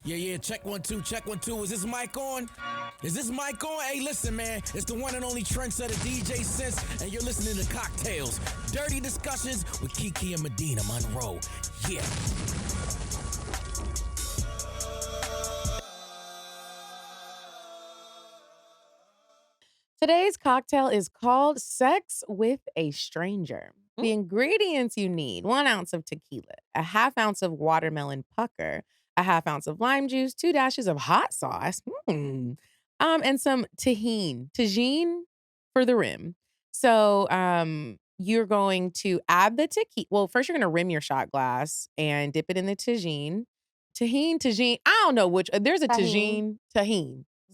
Yeah, check 1 2, check 1 2. Is this mic on? Is this mic on? Hey, listen, man, it's the one and only trendsetter DJ Sense, and you're listening to CockTales, dirty discussions with Kiki and Medinah Monroe. Yeah. Today's cocktail is called Sex with a Stranger. The ingredients you need: 1 ounce of tequila, a ½ ounce of watermelon pucker, a ½ ounce of lime juice, 2 dashes of hot sauce, and some tajine for the rim. So you're going to add the tequila. Well, first you're going to rim your shot glass and dip it in the tajine. Tajine. I don't know which. There's a tajine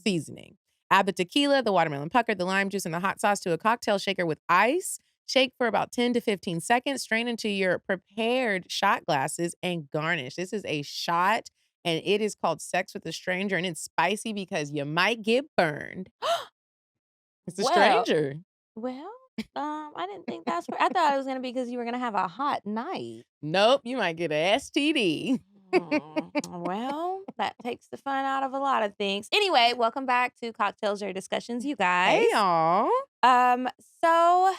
seasoning. Add the tequila, the watermelon pucker, the lime juice, and the hot sauce to a cocktail shaker with ice. Shake for about 10 to 15 seconds. Strain into your prepared shot glasses and garnish. This is a shot, and it is called Sex with a Stranger, and it's spicy because you might get burned. It's a stranger. Well, I didn't think that's where. I thought it was gonna be because you were gonna have a hot night. Nope, you might get an STD. Well, that takes the fun out of a lot of things. Anyway, welcome back to Cocktails or Discussions, you guys. Hey, y'all. So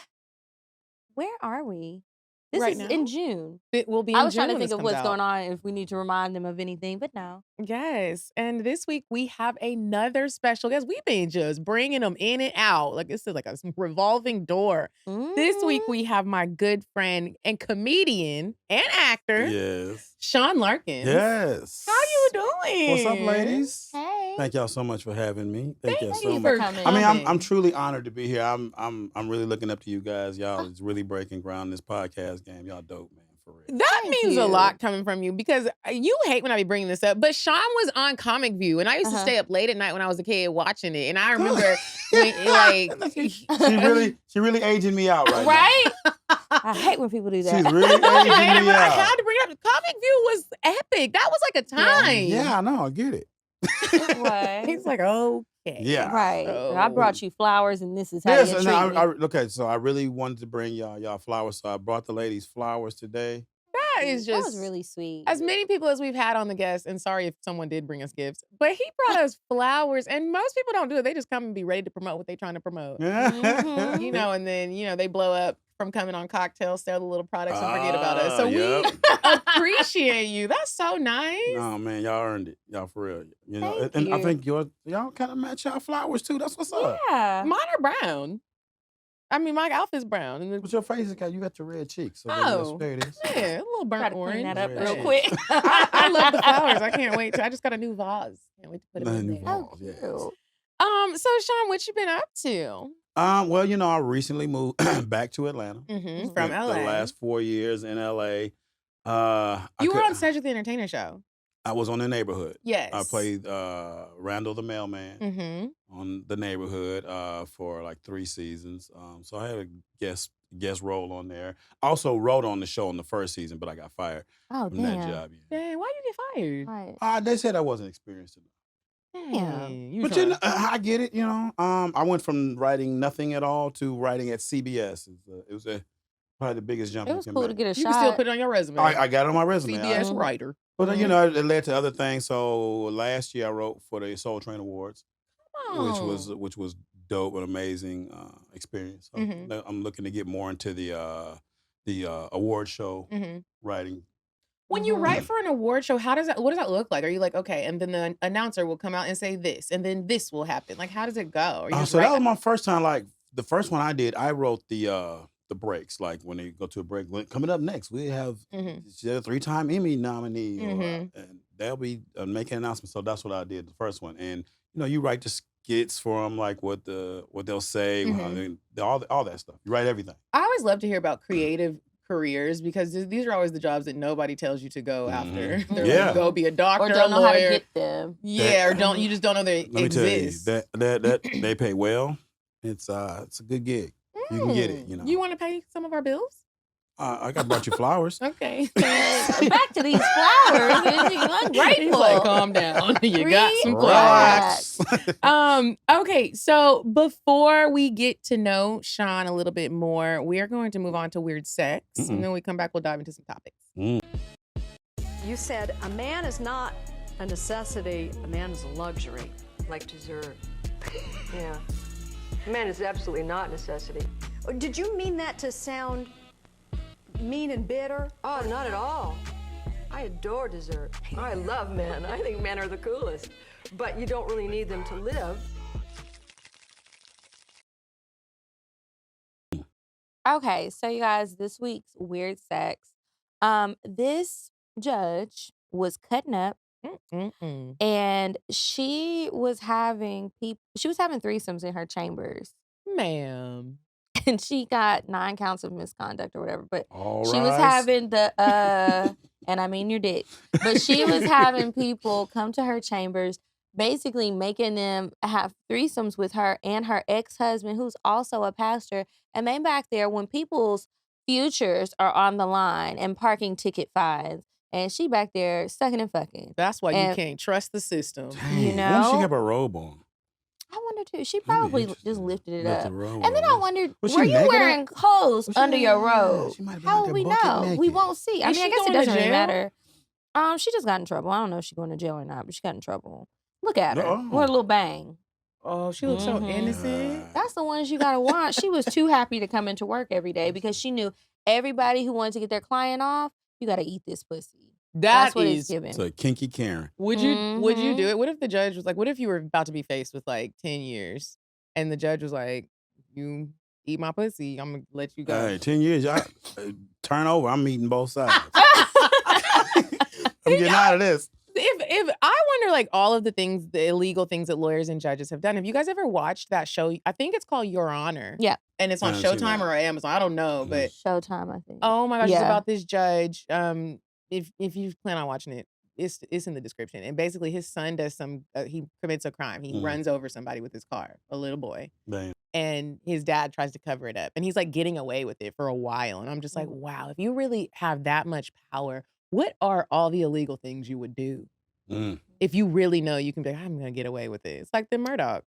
where are we? This Right is now? in June. It will be in I was June trying to when think this of comes what's out. going on, if we need to remind them of anything, but no. Yes, and this week we have another special guest. We've been just bringing them in and out. Like, this is like a revolving door. This week we have my good friend and comedian and actor, Yes. Sean Larkins. Yes. How you doing? What's up, ladies? Hey. Thank y'all so much for having me. Thank you Thank so you much. for coming. I mean, I'm truly honored to be here. I'm really looking up to you guys. Y'all is really breaking ground in this podcast game. Y'all dope, man, for real. That Thank means you. a lot coming from you, because you hate when I be bringing this up, but Sean was on Comic View, and I used to stay up late at night when I was a kid watching it, and I remember when, like, She really aging me out right Right? I hate when people do now. that. She's really aging I hate it, me but I out. had to bring it up. Comic View was epic. That was like a time. Yeah, I know. I get it. It was. He's like, okay. Yeah. Right. So- I brought you flowers, and this is how Yes, you and treat me. okay, so I really wanted to bring y'all flowers, so I brought the ladies flowers today. That is That just was really sweet. as many people as we've had on the guest, and sorry if someone did bring us gifts, but he brought us flowers, and most people don't do it. They just come and be ready to promote what they're trying to promote. Mhm. You know, and then, they blow up from coming on Cocktails, sell the little products, and forget about us. So Yep. we appreciate you. That's so nice. No, man, y'all earned it. Y'all for real. You know, Thank and I you. think y'all kind of match y'all flowers too. That's what's up. Yeah. Mine are brown. I mean, my outfit's brown. And But your face is you got your red cheeks. So Oh. there it is. yeah, a little burnt Try to orange. clean that up Yeah. real quick. I love the flowers. I can't wait. I just got a new vase. Can't wait to put them in New there. vase. Oh, Yes. cute. So Sean, what you been up to? Well, I recently moved back to Atlanta. From Spent LA. The last 4 years in LA. You were on Cedric the Entertainer show. I was on The Neighborhood. Yes. I played Randall the Mailman Mm-hmm. on The Neighborhood for like 3 seasons. So I had a guest role on there. Also wrote on the show in the first season, but I got fired Oh, from that damn. job. Yeah. Dang, why you get fired? Right. They said I wasn't experienced enough. Dang, you But trying- I get it. I went from writing nothing at all to writing at CBS. It was probably the biggest jump It you was can cool make. to get a you shot. can still put it on your resume. I got it on my resume. CBS Mhm. writer. But it led to other things. So last year I wrote for the Soul Train Awards, Oh. which was dope, an amazing experience. So Mhm. I'm looking to get more into the award show Mhm. writing. When you write for an award show, what does that look like? Are you like, okay, and then the announcer will come out and say this, and then this will happen? Like, how does it go? Or you just So that write- was my first time. Like the first one I did, I wrote the breaks. Like when they go to a break, coming up next, we have Mhm. she's a 3-time Emmy nominee, Mhm. and they'll be making an announcement. So that's what I did the first one. And you write the skits for them, like what they'll say, all that stuff. You write everything. I always love to hear about creative careers, because these are always the jobs that nobody tells you to go after. They're Yeah. like, go be a doctor, Or don't know a how to lawyer. get them. Yeah, or you just don't know they Let me tell you exist. that they pay well. It's a good gig. You can get it. You want to pay some of our bills? I brought you flowers. Okay. Back to these flowers. You're ungrateful. He's like, calm down. You got some Relax. flowers. Okay, so before we get to know Sean a little bit more, we are going to move on to weird sex. And then we come back, we'll dive into some topics. You said a man is not a necessity, a man is a luxury, like dessert. Yeah. A man is absolutely not necessity. Did you mean that to sound mean and bitter? Oh, not at all. I adore dessert. I love men. I think men are the coolest. But you don't really need them to live. Okay, so you guys, this week's weird sex. This judge was cutting up, and she was having threesomes in her chambers, Ma'am. and she got 9 counts of misconduct or whatever. But All she was rise. having the and I mean your dick. But she was having people come to her chambers, basically making them have threesomes with her and her ex-husband, who's also a pastor. And they back there when people's futures are on the line and parking ticket fines. And she back there sucking and fucking. That's why you And- can't trust the system. Dang, You why don't she know? have a robe on? I wonder too. She That'd be probably interesting. just lifted it Lift up. the robe And then up. I wondered, Was she were you naked wearing clothes Was she under your naked? robe? She might have been How out would there we bucket know? We naked. won't see. I Is mean, I she guess it going to doesn't really jail? matter. She just got in trouble. I don't know if she's going to jail or not, but she got in trouble. Look at her. Oh. What a little bang. Oh, she looks so Mhm. innocent. That's the ones you gotta watch. She was too happy to come into work every day because she knew everybody who wanted to get their client off, you gotta eat this pussy. That's what it's is. giving. It's a kinky Karen. Would you Mhm. do it? What if the judge was like, what if you were about to be faced with like 10 years and the judge was like, you eat my pussy, I'm gonna let you go. Hey, 10 years, y'all turn over. I'm eating both sides. I'm getting out of this. If I wonder, like, all of the things, the illegal things that lawyers and judges have done. Have you guys ever watched that show? I think it's called Your Honor. Yeah. And it's I on haven't seen Showtime that. or Amazon. I don't know, but Showtime, I think. oh my gosh, it's Yeah. about this judge. If you plan on watching it, it's in the description. And basically, his son does he commits a crime. He runs over somebody with his car, a little boy. Damn. And his dad tries to cover it up. And he's like getting away with it for a while. And I'm just like, wow, if you really have that much power, what are all the illegal things you would do? Mm. If you really know you can be like, I'm gonna get away with it. It's like the Murdochs.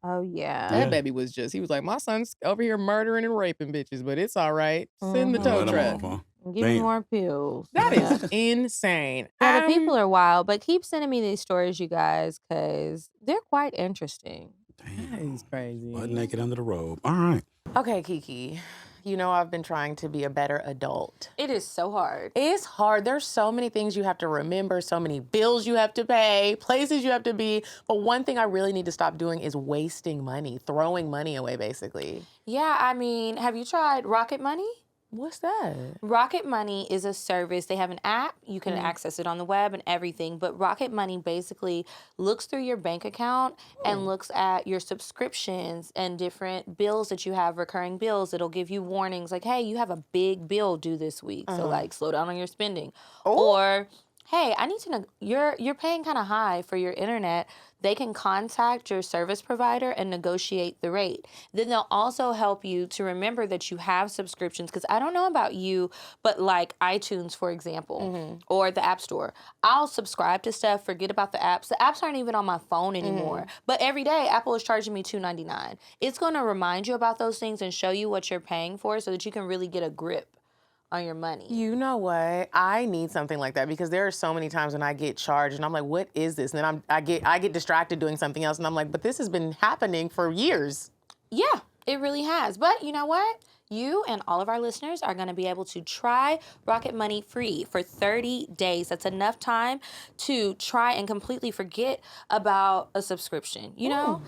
Oh yeah. That baby was he was like, my son's over here murdering and raping bitches, but it's all right. Send the Mhm. tow Let 'em truck. off, huh? Give me Damn. more pills. That Yeah. is insane. Yeah, the people are wild, but keep sending me these stories, you guys, because they're quite interesting. That Damn. is crazy. Butt naked under the robe. All right. Okay, Kiki. You know I've been trying to be a better adult. It is so hard. It's hard. There's so many things you have to remember, so many bills you have to pay, places you have to be. But one thing I really need to stop doing is wasting money, throwing money away, basically. Yeah, I mean, have you tried Rocket Money? What's that? Rocket Money is a service. They have an app. You can access it on the web and everything. But Rocket Money basically looks through your bank account and looks at your subscriptions and different bills that you have, recurring bills. It'll give you warnings like, hey, you have a big bill due this week. So like slow down on your spending. Or, hey, I need to know, you're paying kind of high for your internet. They can contact your service provider and negotiate the rate. Then they'll also help you to remember that you have subscriptions. Because I don't know about you, but like iTunes, for example, or the App Store, I'll subscribe to stuff, forget about the apps. The apps aren't even on my phone anymore. But every day, Apple is charging me $2.99. It's going to remind you about those things and show you what you're paying for so that you can really get a grip on your money. You know what? I need something like that because there are so many times when I get charged and I'm like, what is this? And then I get distracted doing something else and I'm like, but this has been happening for years. Yeah, it really has. But you know what? You and all of our listeners are going to be able to try Rocket Money free for 30 days. That's enough time to try and completely forget about a subscription. You know,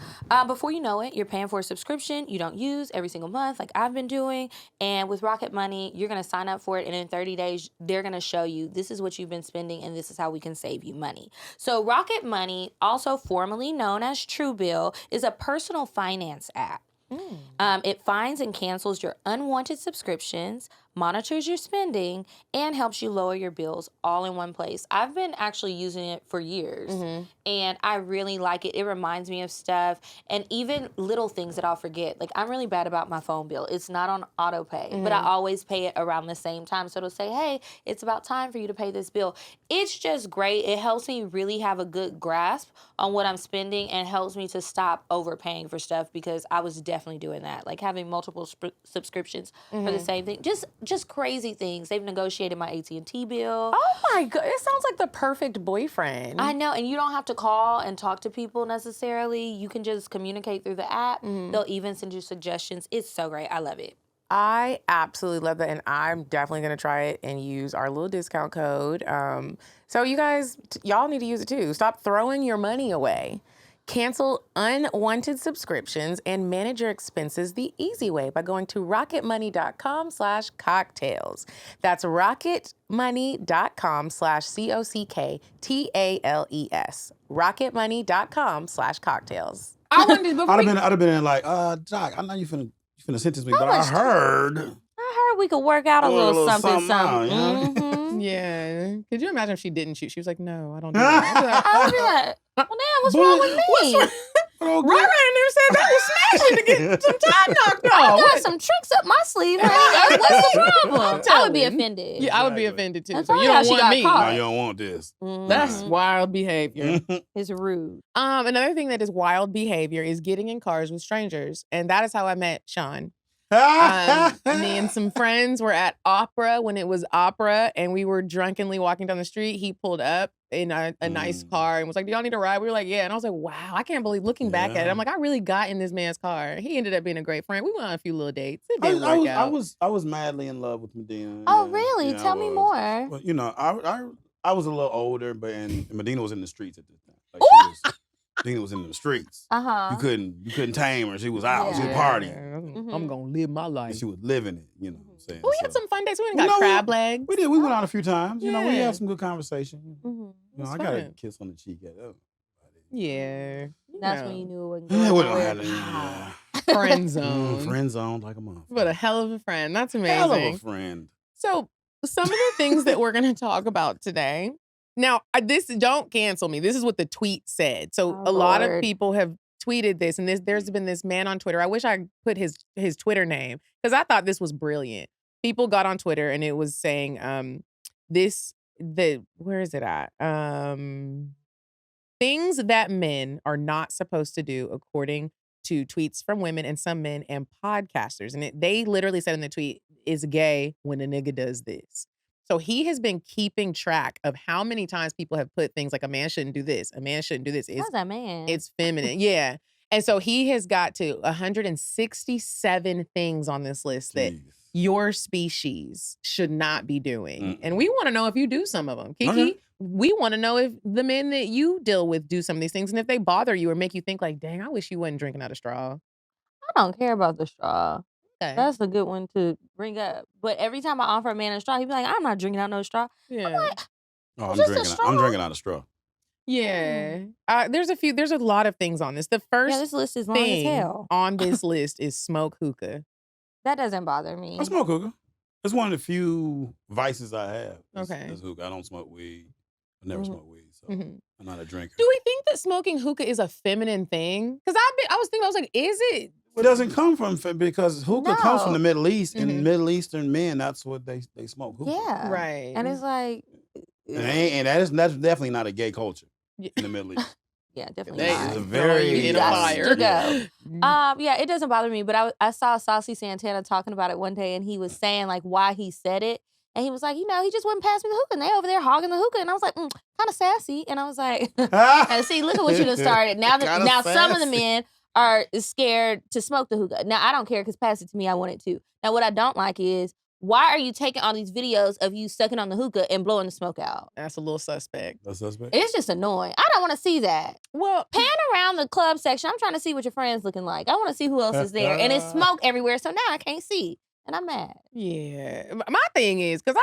before you know it, you're paying for a subscription you don't use every single month like I've been doing. And with Rocket Money, you're going to sign up for it. And in 30 days, they're going to show you this is what you've been spending and this is how we can save you money. So Rocket Money, also formerly known as Truebill, is a personal finance app. It finds and cancels your unwanted subscriptions, monitors your spending, and helps you lower your bills all in one place. I've been actually using it for years, and I really like it. It reminds me of stuff, and even little things that I'll forget. Like, I'm really bad about my phone bill. It's not on auto pay, but I always pay it around the same time. So it'll say, hey, it's about time for you to pay this bill. It's just great. It helps me really have a good grasp on what I'm spending and helps me to stop overpaying for stuff because I was definitely doing that. Like having multiple subscriptions for the same thing. Just just crazy things. They've negotiated my AT&T bill. Oh my God, it sounds like the perfect boyfriend. I know, and you don't have to call and talk to people necessarily. You can just communicate through the app. They'll even send you suggestions. It's so great. I love it. I absolutely love that, and I'm definitely gonna try it and use our little discount code. So you guys, y'all need to use it too. Stop throwing your money away. Cancel unwanted subscriptions and manage your expenses the easy way by going to rocketmoney.com/cocktails. That's rocketmoney.com/COCKTALES. Rocketmoney.com/cocktails. I wanted before I'd have been in like, Doc, I know you finna sentence me, but I heard we could work out a little something. out, you know? Yeah. Could you imagine if she didn't shoot? She was like, no, I don't do that. I would be like, well, damn, what's wrong with me? Rara in there said that was smashing to get some time knocked off. I got some tricks up my sleeve. Honey. What's the problem? I would be offended. Yeah, I would be offended too. That's So you how don't she want got me. caught. No, you don't want this. That's wild behavior. It's rude. Another thing that is wild behavior is getting in cars with strangers. And that is how I met Sean. Me and some friends were at opera when it was opera, and we were drunkenly walking down the street. He pulled up in a nice car and was like, do y'all need a ride? We were like, yeah. And I was like, wow, I can't believe, looking back at it, I'm like, I really got in this man's car. He ended up being a great friend. We went on a few little dates. It didn't work out. I was madly in love with Medinah. Oh, really? Tell me more. Well, you know, I was a little older, but and Medinah was in the streets at this time. Like Medinah was in the streets. You couldn't tame her. She was out. She was partying. I'm gonna live my life. And she was living it. You know what I'm saying? We had some fun dates. We went and got crab legs. We did. We went out a few times. You know, we Yeah. had some good conversation. You know, I got a kiss on the cheek at that. Yeah. That's when you knew it wasn't Yeah, going we don't nowhere. have that. Friend zone. Friend zone like a motherfucker. But a hell of a friend. That's amazing. Hell of a friend. So some of the things that we're going to talk about today. Now, don't cancel me. This is what the tweet said. So Oh, a lot of Lord. people have tweeted this, and there's been this man on Twitter. I wish I put his Twitter name because I thought this was brilliant. People got on Twitter and it was saying, where is it at? Things that men are not supposed to do according to tweets from women and some men and podcasters. And they literally said in the tweet, is gay when a nigga does this. So he has been keeping track of how many times people have put things like a man shouldn't do this, a man shouldn't do this. How's that man? It's feminine. Yeah. And so he has got to 167 things on this list that your species should not be doing. And we want to know if you do some of them. Kiki, we want to know if the men that you deal with do some of these things and if they bother you or make you think like, dang, I wish you wasn't drinking out of straw. I don't care about the straw. Okay. That's a good one to bring up. But every time I offer a man a straw, he'd be like, I'm not drinking out no straw. Yeah. I'm like, Oh, Just a straw? I'm drinking out of straw. Yeah. There's a lot of things on this. The first yeah, this list is long as thing hell. on this list is smoke hookah. That doesn't bother me. I smoke hookah. It's one of the few vices I have. Okay. Is hookah. I don't smoke weed. I never smoke weed, so I'm not a drinker. Do we think that smoking hookah is a feminine thing? Because I was like, is it? It doesn't come from because hookah comes from No. the Middle East, and Middle Eastern men, that's what they smoke hookah. Yeah. Right. And it's like, And that's definitely not a gay culture in the Middle East. yeah, definitely They not. It's a throwing very you in a Yes, fire. to go. Yeah, it doesn't bother me, but I saw Saucy Santana talking about it one day, and he was saying like why he said it, and he was like, he just wouldn't pass me the hookah, and they over there hogging the hookah, and I was like, kind of sassy, and I was like, and see, look at what you done started. Now Kinda some of the sassy. men are scared to smoke the hookah. Now I don't care because pass it to me, I want it too. Now what I don't like is why are you taking all these videos of you sucking on the hookah and blowing the smoke out? That's a little suspect. That's suspect. It's just annoying. I don't want to see that. Well, Pan around the club section. I'm trying to see what your friend's looking like. I want to see who else is there. And it's smoke everywhere, so now I can't see. And I'm mad. yeah. My thing is, because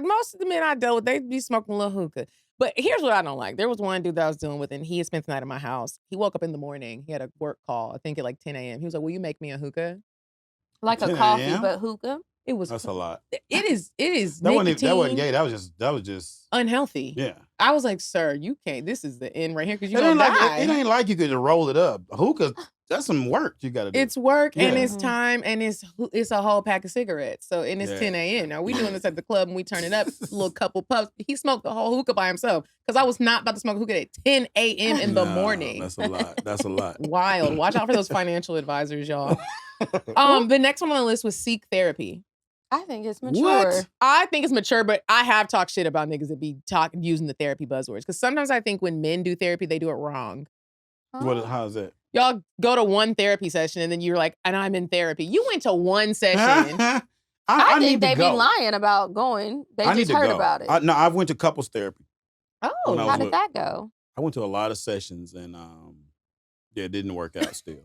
most of the men I dealt with, they be smoking a little hookah. But here's what I don't like. There was one dude that I was dealing with, and he had spent the night at my house. He woke up in the morning. He had a work call, I think at like 10 a.m. He was like, will you make me a hookah? Like a 10 coffee, a.m.? but hookah. It was, That's a lot. it is That wasn't nicotine, gay. That was just unhealthy. yeah. I was like, sir, you can't. This is the end right here because you It don't ain't, die. like, it ain't like you could roll it up. Hookah, that's some work you got to do. It's work and Yeah. it's time and it's a whole pack of cigarettes. So and it's Yeah. 10 a.m. Now we doing this at the club and we turn it up, a little couple puffs. He smoked the whole hookah by himself because I was not about to smoke hookah at 10 a.m. in the No, morning. That's a lot. That's a lot. Wild. Watch out for those financial advisors, y'all. The next one on the list was seek therapy. I think it's mature. What? I think it's mature, but I have talked shit about niggas that be using the therapy buzzwords. Because sometimes I think when men do therapy, they do it wrong. How is that? Y'all go to one therapy session and then you're like, and I'm in therapy. You went to one session. I think they be lying about going. They just heard about it. No, I went to couples therapy. Oh, how did that go? I went to a lot of sessions and it didn't work out still.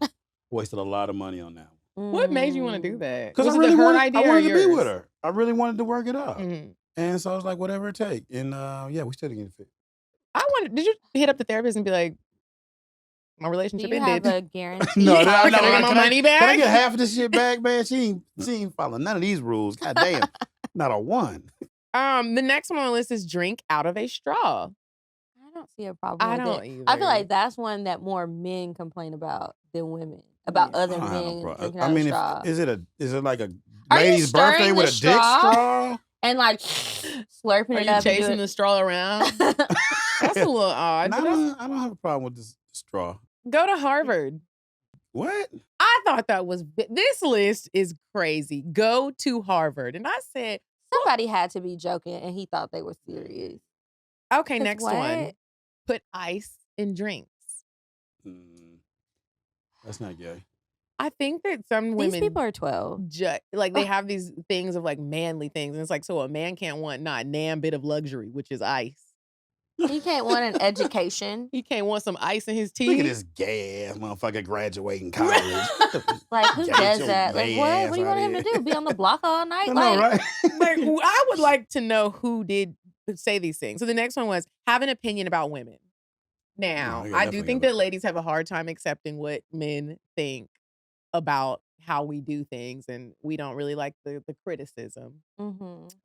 Wasted a lot of money on that one. What made you want to do that? Because I really wanted to be with her. I really wanted to work it out. Mm-hmm. And so I was like, whatever it takes. And we still didn't get it fixed. Did you hit up the therapist and be like, my relationship ended? Do you have a guarantee? No, can I get my money back? Can I get half of this shit back, man? She ain't following none of these rules. God damn. Not a one. The next one on the list is drink out of a straw. I don't see a problem with don't it. either. I feel like that's one that more men complain about than women. About other men drinking out of a straw. Is it like a Are you lady's birthday stirring with the a dick straw? And like slurping Are it you up. chasing the straw around? That's a little odd. I don't have a problem with this straw. Go to Harvard. What? I thought that was, this list is crazy. Go to Harvard. And I said, somebody had to be joking and he thought they were serious. okay, next one. Put ice in drinks. That's not gay. I think that some women. These people are 12. They have these things of like manly things. And it's like, so a man can't want not a damn bit of luxury, which is ice. He can't want an education. He can't want some ice in his teeth. Look at this gay ass motherfucker graduating college. Like, who does that? Like, what? What do you want him to do? Be on the block all night? I know, right? Like, I would like to know who did say these things. So the next one was have an opinion about women. Now, I do think that ladies have a hard time accepting what men think about how we do things, and we don't really like the criticism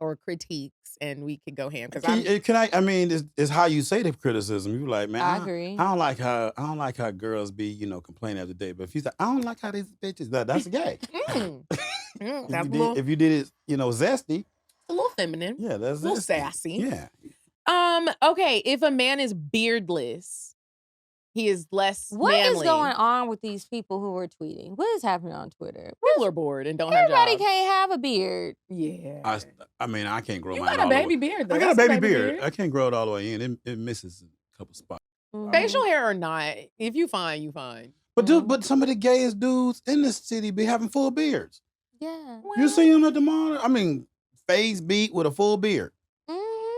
or critiques, and we could go ham. It's how you say the criticism. You're like, man, I agree. I don't like how girls be, complaining every day. But if you say, I don't like how these bitches, that's gay. If you did it, zesty. A little feminine. Yeah, that's a little zesty. sassy. Yeah. Okay, if a man is beardless, he is less What manly. is going on with these people who are tweeting? What is happening on Twitter? People are bored and don't have jobs. Everybody can't have a beard. Yeah. I can't grow you mine got all a baby the way. beard, though. I got a baby beard. I can't grow it all the way in. It misses a couple spots. Facial hair or not, if you fine, you fine. But some of the gayest dudes in this city be having full beards. Yeah. Well, You see them at the mall? I mean, face beat with a full beard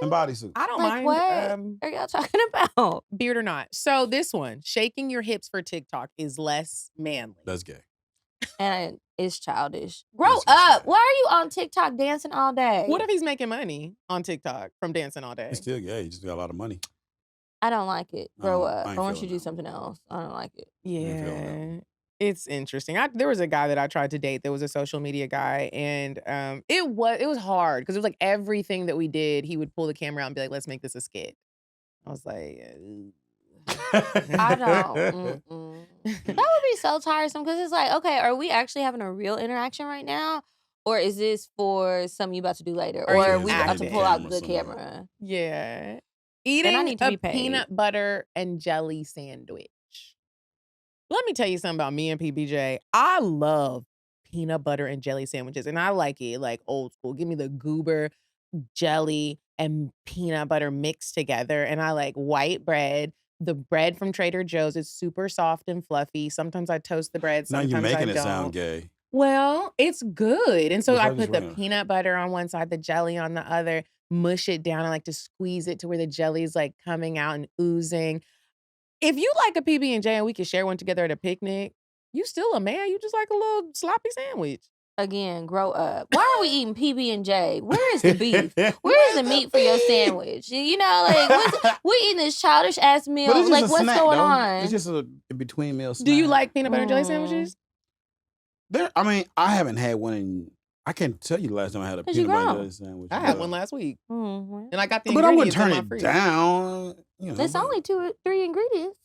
and bodysuit. I don't mind. Like, what are y'all talking about? Beard or not. So this one, shaking your hips for TikTok is less manly. That's gay. And it's childish. Grow up. Why are you on TikTok dancing all day? What if he's making money on TikTok from dancing all day? He's still gay. He just got a lot of money. I don't like it. Grow up. I I want you to do something else. I don't like it. Yeah. It's interesting. There was a guy that I tried to date that was a social media guy, and it was hard because it was like everything that we did, he would pull the camera out and be like, let's make this a skit. I was like, I don't. That would be so tiresome because it's like, okay, are we actually having a real interaction right now? Or is this for something you about to do later? Or are we about to pull out the camera? Yeah. Eating a peanut butter and jelly sandwich. Let me tell you something about me and PBJ. I love peanut butter and jelly sandwiches, and I like it like old school. Give me the goober, jelly, and peanut butter mixed together, and I like white bread. The bread from Trader Joe's is super soft and fluffy. Sometimes I toast the bread, sometimes now you're making I it don't. sound gay. Well, it's good. And so Yes, I I just put the ran. peanut butter on one side, the jelly on the other, mush it down. I like to squeeze it to where the jelly is like coming out and oozing. If you like a PB&J and we could share one together at a picnic, you still a man. You just like a little sloppy sandwich. Again, grow up. Why are we eating PB&J? Where is the beef? Where is the meat for your sandwich? We're eating this childish ass meal. But it's Like, just a what's snack, going though. on? It's just a between meal snack. Do you like peanut butter and jelly sandwiches? I haven't had one in. I can't tell you the last time I had a 'Cause you peanut butter and grown. jelly sandwich. I had one last week. Mhm. And I got the But I wouldn't ingredients in turn my it fridge. down. There's only 2 or 3 ingredients.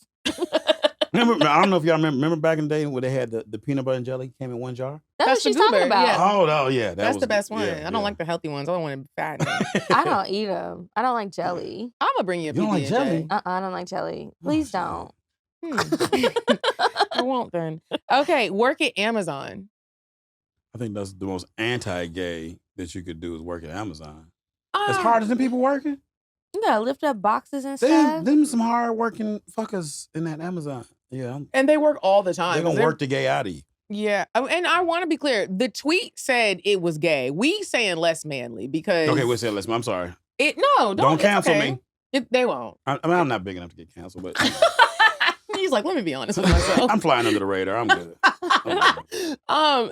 Remember, I don't know if y'all remember back in the day when they had the peanut butter and jelly came in one jar. That's what the she's talking goober, about. yeah. Oh yeah, That's was the best one. yeah, I don't like the healthy ones. I don't want to fatten. I don't eat them. I don't like jelly. I'm going to bring you a You don't like PB&J. jelly? I don't like jelly. Please don't. I won't then. Okay, work at Amazon. I think that's the most anti-gay that you could do is work at Amazon. As hard as them people working. You gotta lift up boxes and stuff. Them some hard working fuckers in that Amazon. Yeah. And they work all the time. They're going to work the gay out of you. Yeah. And I want to be clear. The tweet said it was gay. We saying less manly because. Okay, we're saying less manly. I'm sorry. Don't cancel me. They won't. I'm not big enough to get canceled, but. He's like, let me be honest with myself. I'm flying under the radar. I'm good.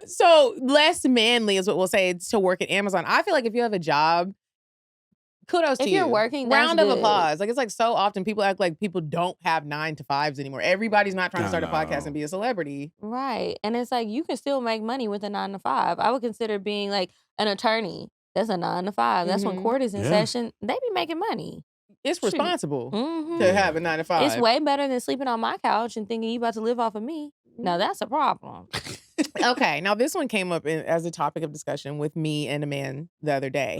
So less manly is what we'll say to work at Amazon. I feel like if you have a job, kudos to you. If you're working, round of good. applause. Like it's like so often people act like people don't have 9 to 5s anymore. Everybody's not trying to start a podcast and be a celebrity. Right. And it's like you can still make money with a 9 to 5. I would consider being like an attorney. That's a 9 to 5. That's when court is in session. They be making money. It's responsible to have a 9 to 5. It's way better than sleeping on my couch and thinking you about to live off of me. Now that's a problem. Okay, now this one came up as a topic of discussion with me and a man the other day.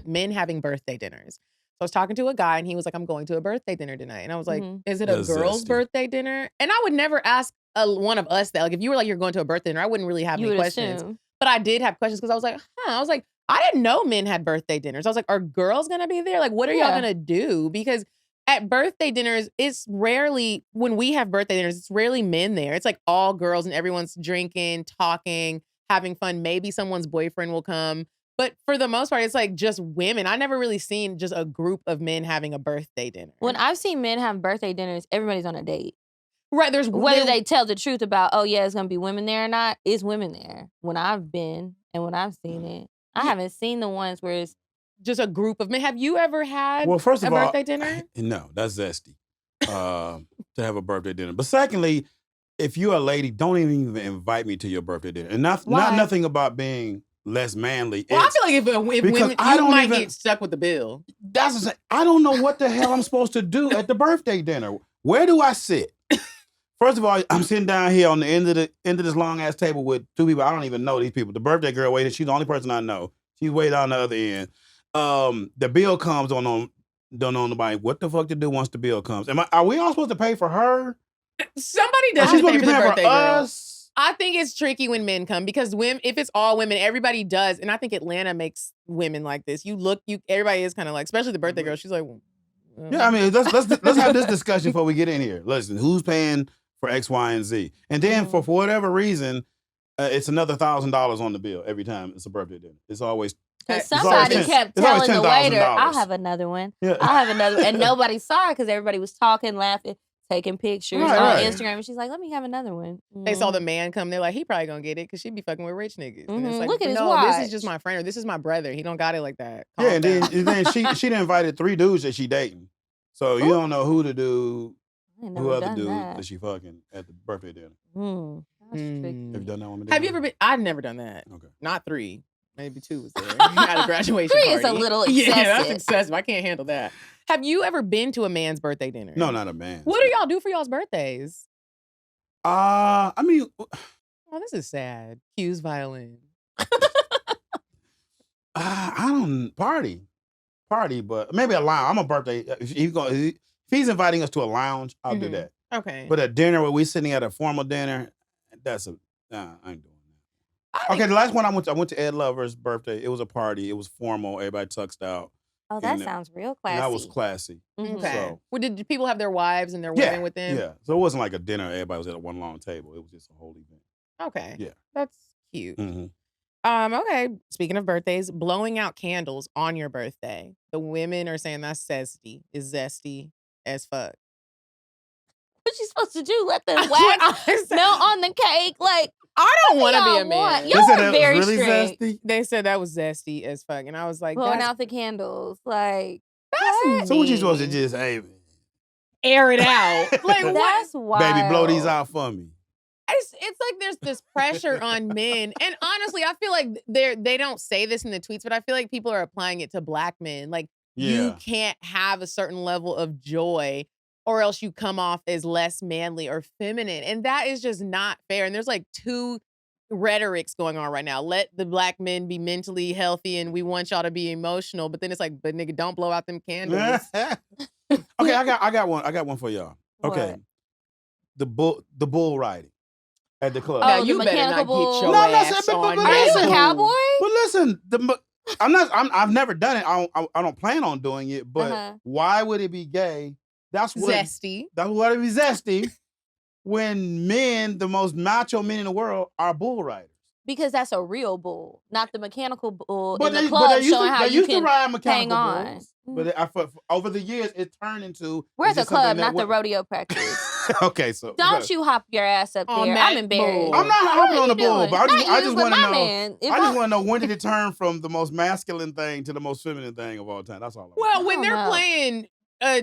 Men having birthday dinners. So I was talking to a guy and he was like, I'm going to a birthday dinner tonight. And I was like, is it a girl's birthday dinner? And I would never ask one of us that. Like if you were like, you're going to a birthday dinner, I wouldn't really have any questions. Assume. But I did have questions because I was like, I didn't know men had birthday dinners. I was like, are girls going to be there? Like, what are y'all going to do? Because at birthday dinners, it's rarely, when we have birthday dinners, it's rarely men there. It's like all girls and everyone's drinking, talking, having fun. Maybe someone's boyfriend will come. But for the most part, it's like just women. I never really seen just a group of men having a birthday dinner. When I've seen men have birthday dinners, everybody's on a date. Right. Whether they tell the truth about, oh yeah, it's going to be women there or not, it's women there. When I've been and when I've seen it. I haven't seen the ones where it's just a group of men. Have you ever had first of a all, birthday dinner? No, that's zesty to have a birthday dinner. But secondly, if you're a lady, don't even invite me to your birthday dinner. And not nothing about being less manly. Well, I feel like if women, you might get stuck with the bill. That's I don't know what the hell I'm supposed to do at the birthday dinner. Where do I sit? First of all, I'm sitting down here on the end of this long ass table with 2 people. I don't even know these people. The birthday girl waited. She's the only person I know. She's way down the other end. The bill comes don't know nobody what the fuck to do once the bill comes. Are we all supposed to pay for her? Somebody does have to pay for the birthday girl. Us? I think it's tricky when men come because if it's all women, everybody does. And I think Atlanta makes women like this. Everybody is kind of like, especially the birthday girl. She's like, yeah, I mean, let's have this discussion before we get in here. Listen, who's paying for X, Y, and Z? And then for whatever reason, it's another $1,000 on the bill every time it's a birthday dinner. It's always because somebody kept telling the waiter, "I'll have another one. Yeah. I'll have another," and nobody saw it because everybody was talking, laughing, taking pictures on Instagram. And she's like, "Let me have another one." They saw the man come. They're like, "He probably gonna get it because she be fucking with rich niggas." And it's like, look at his watch. This is just my friend or this is my brother. He don't got it like that. Calm and then she done invited 3 dudes that she dating. So you don't know who to do, who other dude that she fucking at the birthday dinner. That's tricky. Have you done that one? Have you ever been? I've never done that. Okay. Not 3. Maybe 2 was there at a graduation 3 party. Is a little excessive. Yeah, that's excessive. I can't handle that. Have you ever been to a man's birthday dinner? No, not a man. What do y'all do for y'all's birthdays? I mean... Oh, this is sad. Q's violin. I don't... Party, but maybe a lounge. I'm a birthday... If he's inviting us to a lounge, I'll do that. Okay. But a dinner where we're sitting at a formal dinner, I ain't doing that. Okay, the last one I went to Ed Lover's birthday. It was a party. It was formal. Everybody tuxed out. Oh, that sounds real classy. That was classy. Okay. So, well, did people have their wives and their women with them? Yeah. So it wasn't like a dinner. Everybody was at one long table. It was just a whole event. Okay. Yeah. That's cute. Mm-hmm. Okay. Speaking of birthdays, blowing out candles on your birthday. The women are saying that's zesty. It's zesty as fuck. What you supposed to do? Let the wax melt on the cake? Like, I don't want to be a man. Y'all are very really strict. Zesty? They said that was zesty as fuck. And I was like, blowing out the candles. Like, that's so what you supposed to just, hey, air it out? Like, that's wild. Baby, blow these out for me. It's like there's this pressure on men. And honestly, I feel like they don't say this in the tweets, but I feel like people are applying it to black men. Like, you can't have a certain level of joy or else you come off as less manly or feminine. And that is just not fair. And there's like 2 rhetorics going on right now. Let the black men be mentally healthy and we want y'all to be emotional. But then it's like, but nigga, don't blow out them candles. Okay, I got one for y'all. Okay. What? The bull riding. at the club. Now the you better not mechanical get bull. your No, I'm not ass saying- on but Are you that. a cowboy? But listen, I've never done it. I don't plan on doing it. But why would it be gay? That's what Zesty. That's what it be zesty. When men, the most macho men in the world, are bull riders. Because that's a real bull, not the mechanical bull But in the they club used showing to, how they you used to can ride hang mechanical on. bulls. But for over the years, it turned into. We're at it's the just something club, that not the went- rodeo practice. Okay, so Don't you hop your ass up On there. that I'm embarrassed. bull. I'm not What hopping are on you the bull, doing? but I Not just you, want but to my know. man. If I just want to know, when did it turn from the most masculine thing to the most feminine thing of all time? That's all. Well, when don't they're know. playing a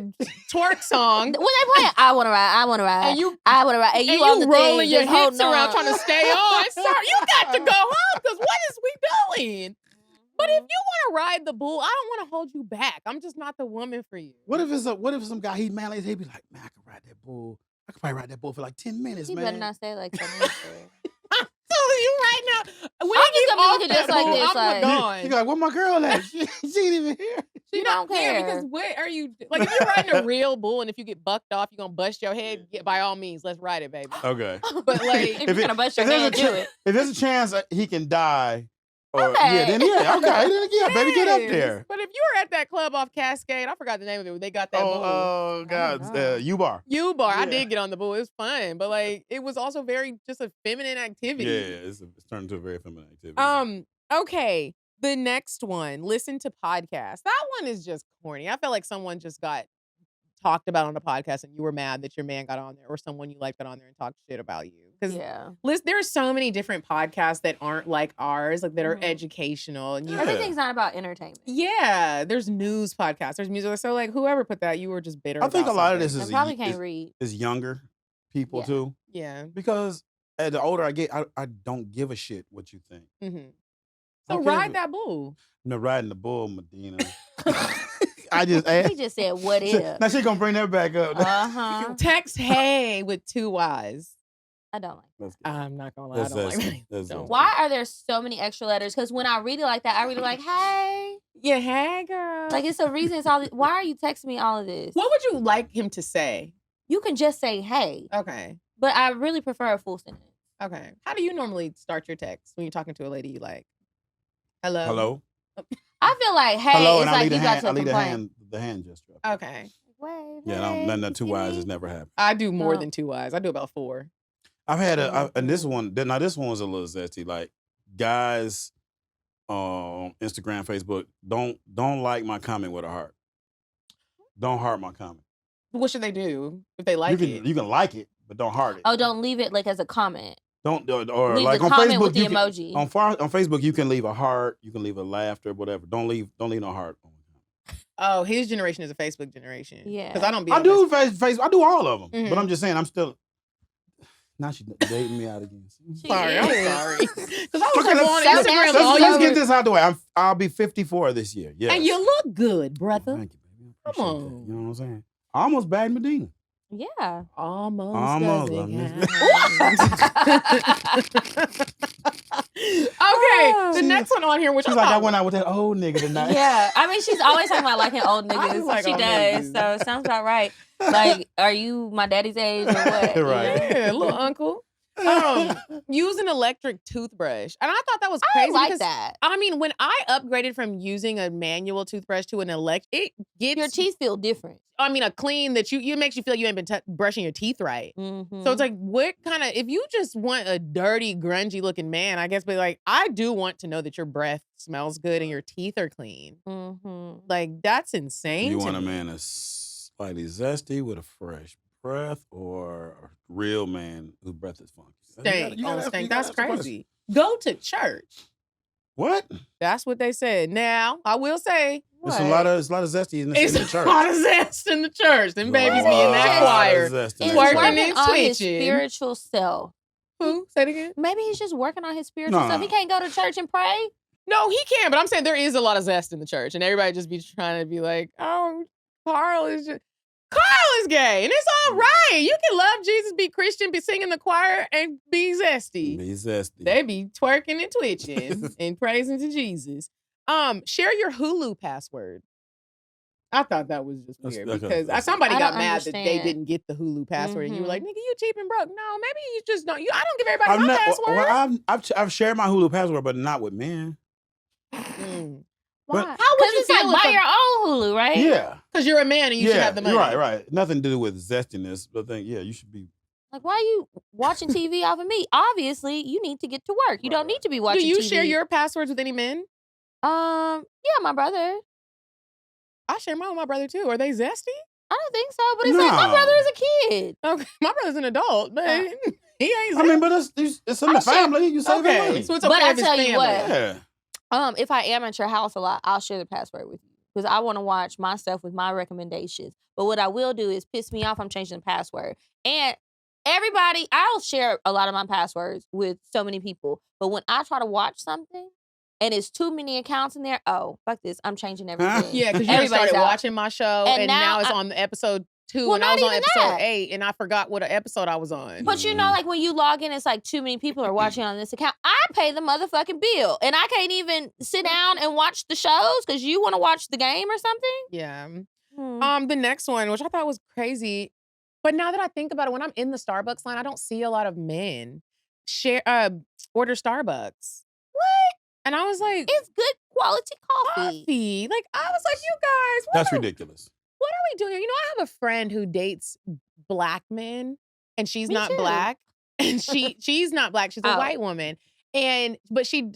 twerk song When they play, I want to ride. I want to ride. and you I want to ride. And you on the rolling thing, your just hips holding around on. trying to stay on, sir, you got to go home because what is we doing? But if you want to ride the bull, I don't want to hold you back. I'm just not the woman for you. What if some guy, he's manly, he'd be like, man, I could ride that bull. I could probably ride that bull for like 10 minutes, You man. better not say it like that. So you right now, when I'm you just get gonna be off looking that just like bull, this, I'm like- gone. You like, where my girl at? She ain't even here. She don't care. because what are you like? If you're riding a real bull and if you get bucked off, you're gonna bust your head. By all means, let's ride it, baby. Okay. But like, If you're gonna bust your there's head, a do it. If there's a chance that he can die, or Okay. yeah, then baby, get up yes. there. But if you were at that club off Cascade, I forgot the name of it. Where they got that bull. Oh God, know. U-Bar. U-Bar. I Yeah. did get on the bull. It was fun, but like it was also very just a feminine activity. Yeah, it's turned into a very feminine activity. Okay. The next one, listen to podcasts. That one is just corny. I feel like someone just got talked about on a podcast and you were mad that your man got on there or someone you liked got on there and talked shit about you. Because Yeah. there are so many different podcasts that aren't like ours, like that are Mhm. educational. And you, Yeah. Everything's not about entertainment. yeah, there's news podcasts, there's music. So like whoever put that, you were just bitter. I think about a lot of something. this I probably is can't read. younger people Yeah. too, Yeah. because as the older I get, I don't give a shit what you think. Mm-hmm. I So don't care if ride it- that bull. No, riding the bull, Medina. I just asked. He just said, "What if?" Now she gonna bring that back up. Text hey with 2 Y's. I don't like. Let's get- I'm not gonna lie. That's- I don't that's- like that's- don't. Why are there so many extra letters? Because when I read it like that, I read it like, "Hey." Yeah, hey girl. Like it's a reason. It's all. Why are you texting me all of this? What would you like him to say? You can just say "Hey," Okay. but I really prefer a full sentence. Okay. How do you normally start your text when you're talking to a lady you like? Hello. Hello. I feel like "Hey" Hello, is and I like leave you the got hand. to I leave complain. the hand gesture. Okay. Wave, Yeah, hey, none of 2 Y's see has me? never happened. I do more No. than 2 Y's. I do about 4. I've had and this one. Now this one was a little zesty. Like guys, on Instagram, Facebook, don't like my comment with a heart. Don't heart my comment. What should they do if they like it? You can like it, but don't heart it. Oh, don't leave it like as a comment. Don't or Leave like the on comment Facebook with the you can- emoji. on Facebook you can leave a heart, you can leave a laughter, whatever. Don't leave no heart. Oh, his generation is a Facebook generation. Yeah. Because I don't be I on do Facebook. I do all of them, Mhm. but I'm just saying I'm still. Now she's dating me out again. Sorry, I'm is. sorry. Because I was Okay, like, on let's- Instagram, let's- all Let's you get this out the way. I'll be 54 this year. Yeah. and you look good, brother. Thank you, baby. I Come appreciate that. on. You know what I'm saying? I almost bagged Medina. Yeah. Almost. I doesn't missed count. Okay, the next one on here, which She's I like, I thought went out with that old nigga tonight. Yeah. I mean, she's always talking about liking old I niggas. just like She old does. niggas. So it sounds about right. Like, are you my daddy's age or what? You Right. know? yeah, little uncle. Use an electric toothbrush, and I thought that was I crazy. like because, that. I mean, when I upgraded from using a manual toothbrush to an electric, it gets Your teeth feel different. I mean, a clean that you makes you feel you ain't been brushing your teeth right. Mm-hmm. So it's like, what kind of, if you just want a dirty, grungy looking man, I guess, but like, I do want to know that your breath smells good and your teeth are clean. Mm-hmm. Like, that's insane. You to want a me. man that's slightly zesty with a fresh breath, or a real man whose breath is funky? Stink. You gotta Oh, ask- stink. you gotta That's ask the question. crazy. Go to church. What? That's what they said. Now, I will say, There's a lot of zesty in the it's church. a lot of zest in the church. Them babies be in lot that of choir. zest in He's the Twerking church. and working on his twitching. spiritual self. Who? Say it again. Maybe he's just working on his spiritual No, self. no. He can't go to church and pray. No, he can, but I'm saying there is a lot of zest in the church, and everybody just be trying to be like, oh, Carl is gay, and it's all right. You can love Jesus, be Christian, be singing the choir, and be zesty. Be zesty. They be twerking and twitching and praising to Jesus. Share your Hulu password. I thought that was just That's- weird okay. because somebody I got don't mad that they understand. didn't get the Hulu password, and you were Mhm. like, "Nigga, you cheap and broke." No, maybe you just don't. I don't give everybody my password. Well, I've shared my Hulu password, but not with men. Mm. Why? But- How would Because you it's feel like if buy a- your own Hulu, right? Yeah. Because you're a man and you should have the money. Right. Nothing to do with zestiness, but you should be. Like, why are you watching TV off of me? Obviously, you need to get to work. You don't need to be watching Do you TV. share your passwords with any men? Yeah, my brother. I share mine with my brother too. Are they zesty? I don't think so, but it's like my No. brother is a kid. Okay, my brother's an adult, but he ain't. I mean, but it's in the family. You save okay, money. so it's But okay I if it's tell you family. what. Yeah. If I am at your house a lot, I'll share the password with you because I want to watch my stuff with my recommendations. But what I will do is piss me off. I'm changing the password, and everybody, I'll share a lot of my passwords with so many people. But when I try to watch something and it's too many accounts in there, oh fuck this, I'm changing everything. Yeah, because you Everybody's started out. watching my show, And and now now it's I- on episode 2, Well, and I was not on even episode that. 8, and I forgot what episode I was on. But you know, like when you log in, it's like too many people are watching on this account. I pay the motherfucking bill, and I can't even sit down and watch the shows because you want to watch the game or something. Yeah. Hmm. The next one, which I thought was crazy, but now that I think about it, when I'm in the Starbucks line, I don't see a lot of men order Starbucks. What? And I was like, It's good quality coffee. Like, I was like, you guys, That's ridiculous. what are we doing here? You know, I have a friend who dates black men, and she's Me not too. black, and she's not black. She's a Oh. white woman, but she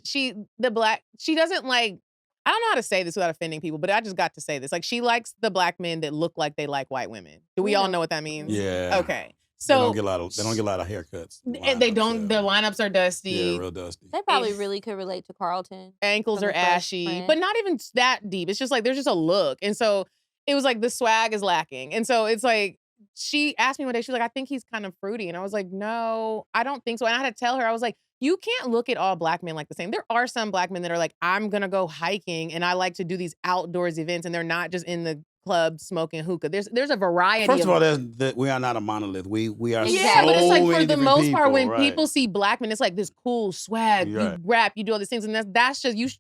doesn't like. I don't know how to say this without offending people, but I just got to say this. Like, she likes the black men that look like they like white women. Do we all know what that means? Yeah. Okay. They So don't get a lot of haircuts. and they don't. Their lineups are dusty. Yeah, real dusty. They probably It's- really could relate to Carlton. Ankles From are the Fresh ashy, Prince. but not even that deep. It's just like there's just a look, and so it was like the swag is lacking, and so it's like she asked me one day. She was like, "I think he's kind of fruity," and I was like, "No, I don't think so." And I had to tell her, I was like, "You can't look at all black men like the same. There are some black men that are like, I'm gonna go hiking, and I like to do these outdoors events, and they're not just in the club smoking hookah. There's a variety. First of all, we are not a monolith. We are Yeah, so but it's like many for the different most part, people, when right. people see black men, it's like this cool swag. Right. You rap, you do all these things, and that's just you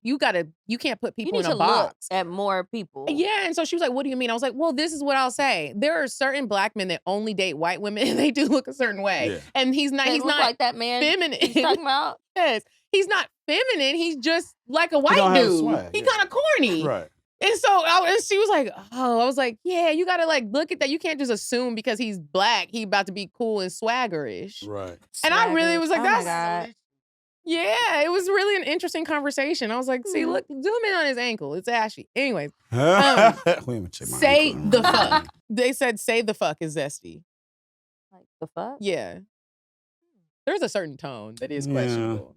can't put You people need in to a box. look at more people. Yeah, and so she was like, "What do you mean?" I was like, "Well, this is what I'll say. There are certain black men that only date white women, and they do look a certain way. Yeah. And he's not. They He's look not like that man feminine. he's talking about. Yes, he's not feminine. He's just like a don't white have dude. swag, He yeah. kind of corny. Right. And so and she was like, "Oh," I was like, "Yeah, you gotta like look at that. You can't just assume because he's black, he about to be cool and swaggerish." Right. And I really was like, Oh my "That's." God. Yeah, it was really an interesting conversation. I was like, "See, look, zoom in on his ankle. It's ashy." Anyways, Wait a minute, check my say ankle. the fuck. They said say the fuck is zesty. Like the fuck? Yeah. There's a certain tone that is Yeah. questionable.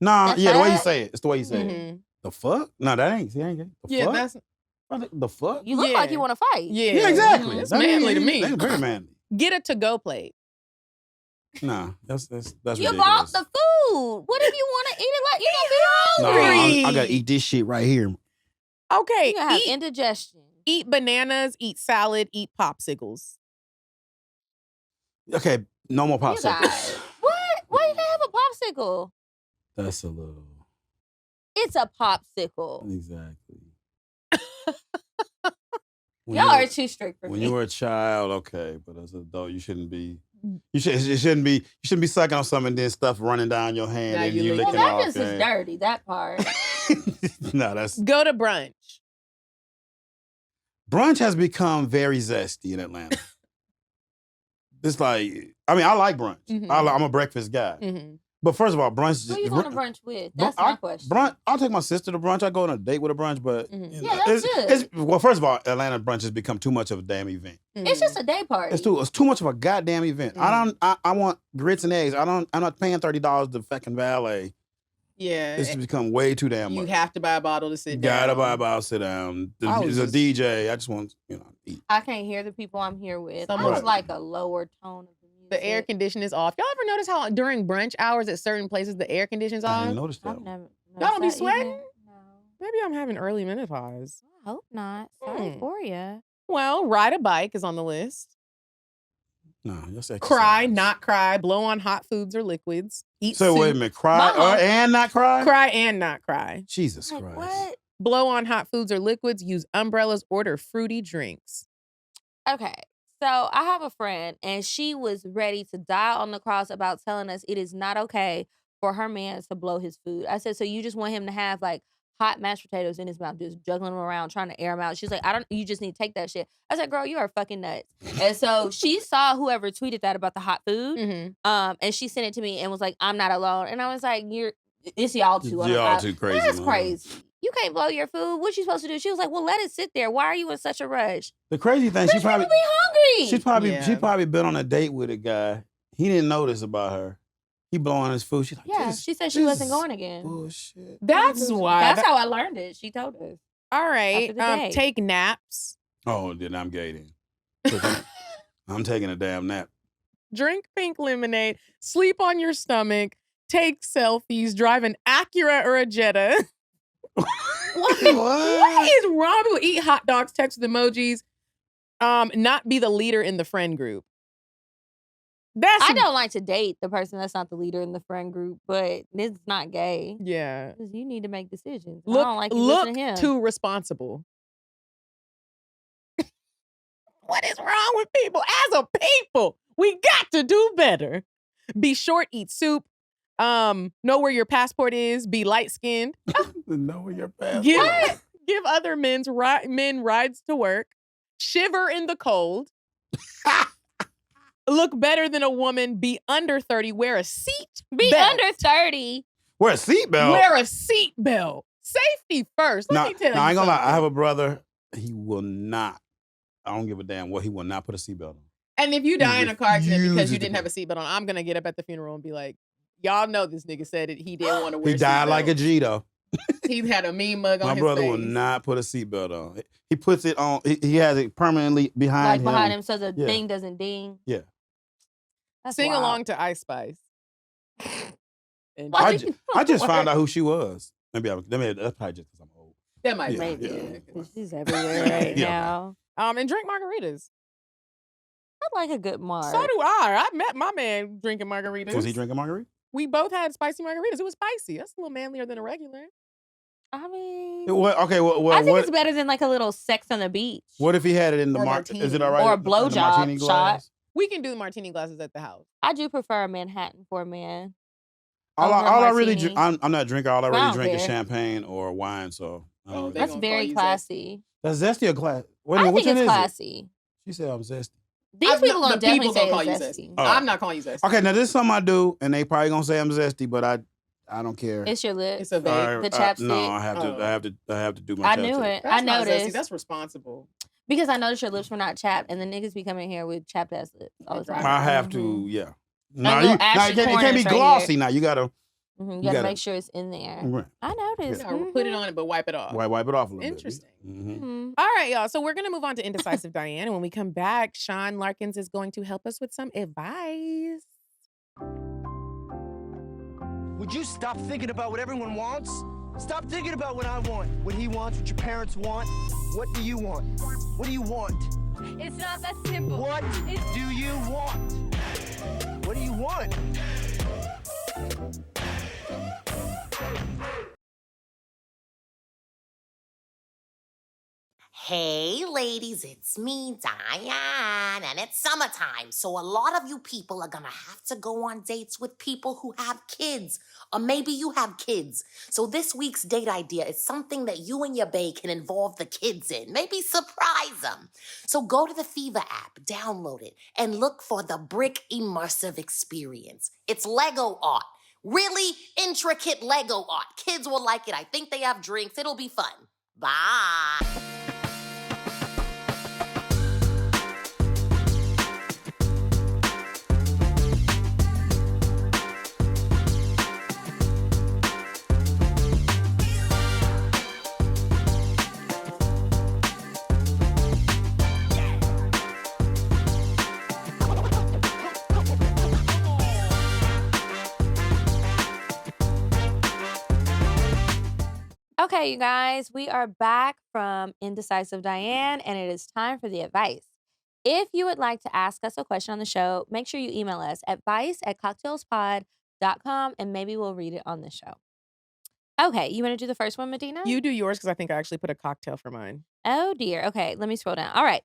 Nah, The yeah, the way you fuck? say it. It's the way you say it. Mhm. The fuck? No, that ain't. See, that ain't gay. The Yeah, fuck? that's The fuck? You look like Yeah. you want to fight. yeah. Yeah, exactly. It's That manly to ain't- me. That's very manly. Get a to-go plate. Nah, that's You ridiculous. bought the food. What if you want to eat it like you No, gonna be hungry? I gotta eat this shit right here. Okay, You gonna have eat, indigestion. eat bananas, eat salad, eat popsicles. Okay, no more You popsicles. guys. What? Why you can't have a popsicle? That's a little It's a popsicle. exactly. When Y'all you were- are too strict for When me. you were a child, okay, but as an adult, you shouldn't be. You shouldn't be sucking on something and then stuff running down your hand Now and you you lick well, licking that off. just is dirty. That part. No, that's Go to brunch. brunch has become very zesty in Atlanta. It's like, I mean, I like brunch. Mhm. I'm a breakfast guy. Mhm. But first of all, brunch. Who you going to brunch with? That's I- my question. Brunch. I'll take my sister to brunch. I go on a date with a brunch, but Mhm. you Yeah, know, that's good. well, first of all, Atlanta brunch has become too much of a damn event. It's just a day party. It's too much of a goddamn event. I want grits and eggs. I'm not paying $30 to fucking valet. Yeah. It's become way too damn You much. have to buy a bottle to sit down. Gotta buy a bottle, sit down. I was There's a just- DJ. I just want eat. I can't hear the people I'm here with. Some I just of- like a lower tone of the music. The air condition is off. Y'all ever notice how during brunch hours at certain places the air conditioning's I on? didn't notice that. I've never. Y'all don't be noticed that either. sweating? No. Maybe I'm having early menopause. I hope not. Sorry Hmm. for you. Well, ride a bike is on the list. No, that's exercise. Cry, not cry, blow on hot foods or liquids. Eat So soup. wait a minute, cry Mama. and not cry? Cry and not cry. Jesus Like Christ. what? blow on hot foods or liquids, use umbrellas, order fruity drinks. Okay. So I have a friend and she was ready to die on the cross about telling us it is not okay for her man to blow his food. I said, so you just want him to have like hot mashed potatoes in his mouth, just juggling them around, trying to air them out. She's like, you just need to take that shit. I said, girl, you are fucking nuts. And so she saw whoever tweeted that about the hot food. And she sent it to me and was like, I'm not alone. And I was like, it's y'all two. Y'all too crazy. That's man. crazy. You can't blow your food. What you supposed to do? She was like, well, let it sit there. Why are you in such a rush? The crazy thing, she probably be hungry. She probably been on a date with a guy. He didn't know this about her. He blowing his food. She's like, yeah, she said she wasn't going again. Bullshit. That's why. That's how I learned it. She told us. All right. Take naps. Oh, then I'm gay then. I'm taking a damn nap. Drink pink lemonade. Sleep on your stomach. Take selfies. Drive an Acura or a Jetta. What is wrong with eat hot dogs, text with emojis, not be the leader in the friend group? I don't like to date the person that's not the leader in the friend group, but it's not gay. Yeah. You need to make decisions. I Look, don't like you listening to him. too responsible. What is wrong with people? As a people, we got to do better. Be short, eat soup. Know where your passport is. Be light-skinned. Know where your passport is. Give other men rides to work. Shiver in the cold. Look better than a woman. Be under 30. Wear a seat. Be under 30. Wear a seatbelt. Wear a seatbelt. Safety first. Let me tell you. I ain't gonna lie. I have a brother. He will not. I don't give a damn what. He will not put a seatbelt on. And if you die in a car accident because you didn't have a seatbelt on, I'm gonna get up at the funeral and be like, y'all know this nigga said it. He didn't want to wear. He died like a G though. He had a mean mug on his face. My brother will not put a seatbelt on. He puts it on. He has it permanently behind him. Like behind him, so the thing doesn't ding. Yeah. That's Sing wild. along to Ice Spice. I just found out who she was. Maybe that's probably just because I'm old. That might be. Yeah. She's everywhere right now. And drink margaritas. I like a good marg. So do I. I met my man drinking margaritas. Was he drinking margarita? We both had spicy margaritas. It was spicy. That's a little manlier than a regular. I mean, I think it's better than like a little sex on the beach. What if he had it in the martini? Is it all right? Or a blowjob shot. We can do the martini glasses at the house. I do prefer a Manhattan for a man. All I really drink, I'm not a drinker. All I really drink is champagne or wine. So that's very classy. That's zesty or class? I think it's classy. She said I'm zesty. These people gonna definitely say it's zesty. I'm not calling you zesty. Okay, now this is something I do, and they probably gonna say I'm zesty, but I don't care. It's your lips. It's a vape. The chapstick. No, I have to do my. I knew it. I noticed. That's responsible. Because I noticed your lips were not chapped, and the niggas be coming here with chapped ass lips all the time. I have to, yeah. No, it can't be glossy right now. You gotta. You gotta make sure it's in there. Right. I noticed. Yeah. Put it on it, but wipe it off. Wipe it off a little bit. Interesting. All right, y'all. So we're gonna move on to Indecisive Diane, and when we come back, Sean Larkins is going to help us with some advice. Would you stop thinking about what everyone wants? Stop thinking about what I want, what he wants, what your parents want. What do you want? What do you want? It's not that simple. What do you want? What do you want? Hey ladies, it's me, Diane, and it's summertime, so a lot of you people are gonna have to go on dates with people who have kids, or maybe you have kids. So this week's date idea is something that you and your bae can involve the kids in, maybe surprise them. So go to the Fever app, download it, and look for the Brick Immersive Experience. It's Lego art. Really intricate Lego art. Kids will like it. I think they have drinks. It'll be fun. Bye. Okay, you guys, we are back from Indecisive Diane, and it is time for the advice. If you would like to ask us a question on the show, make sure you email us at advice@cocktailspod.com, and maybe we'll read it on the show. Okay, you want to do the first one, Medina? You do yours because I think I actually put a cocktail for mine. Oh, dear. Okay, let me scroll down. All right.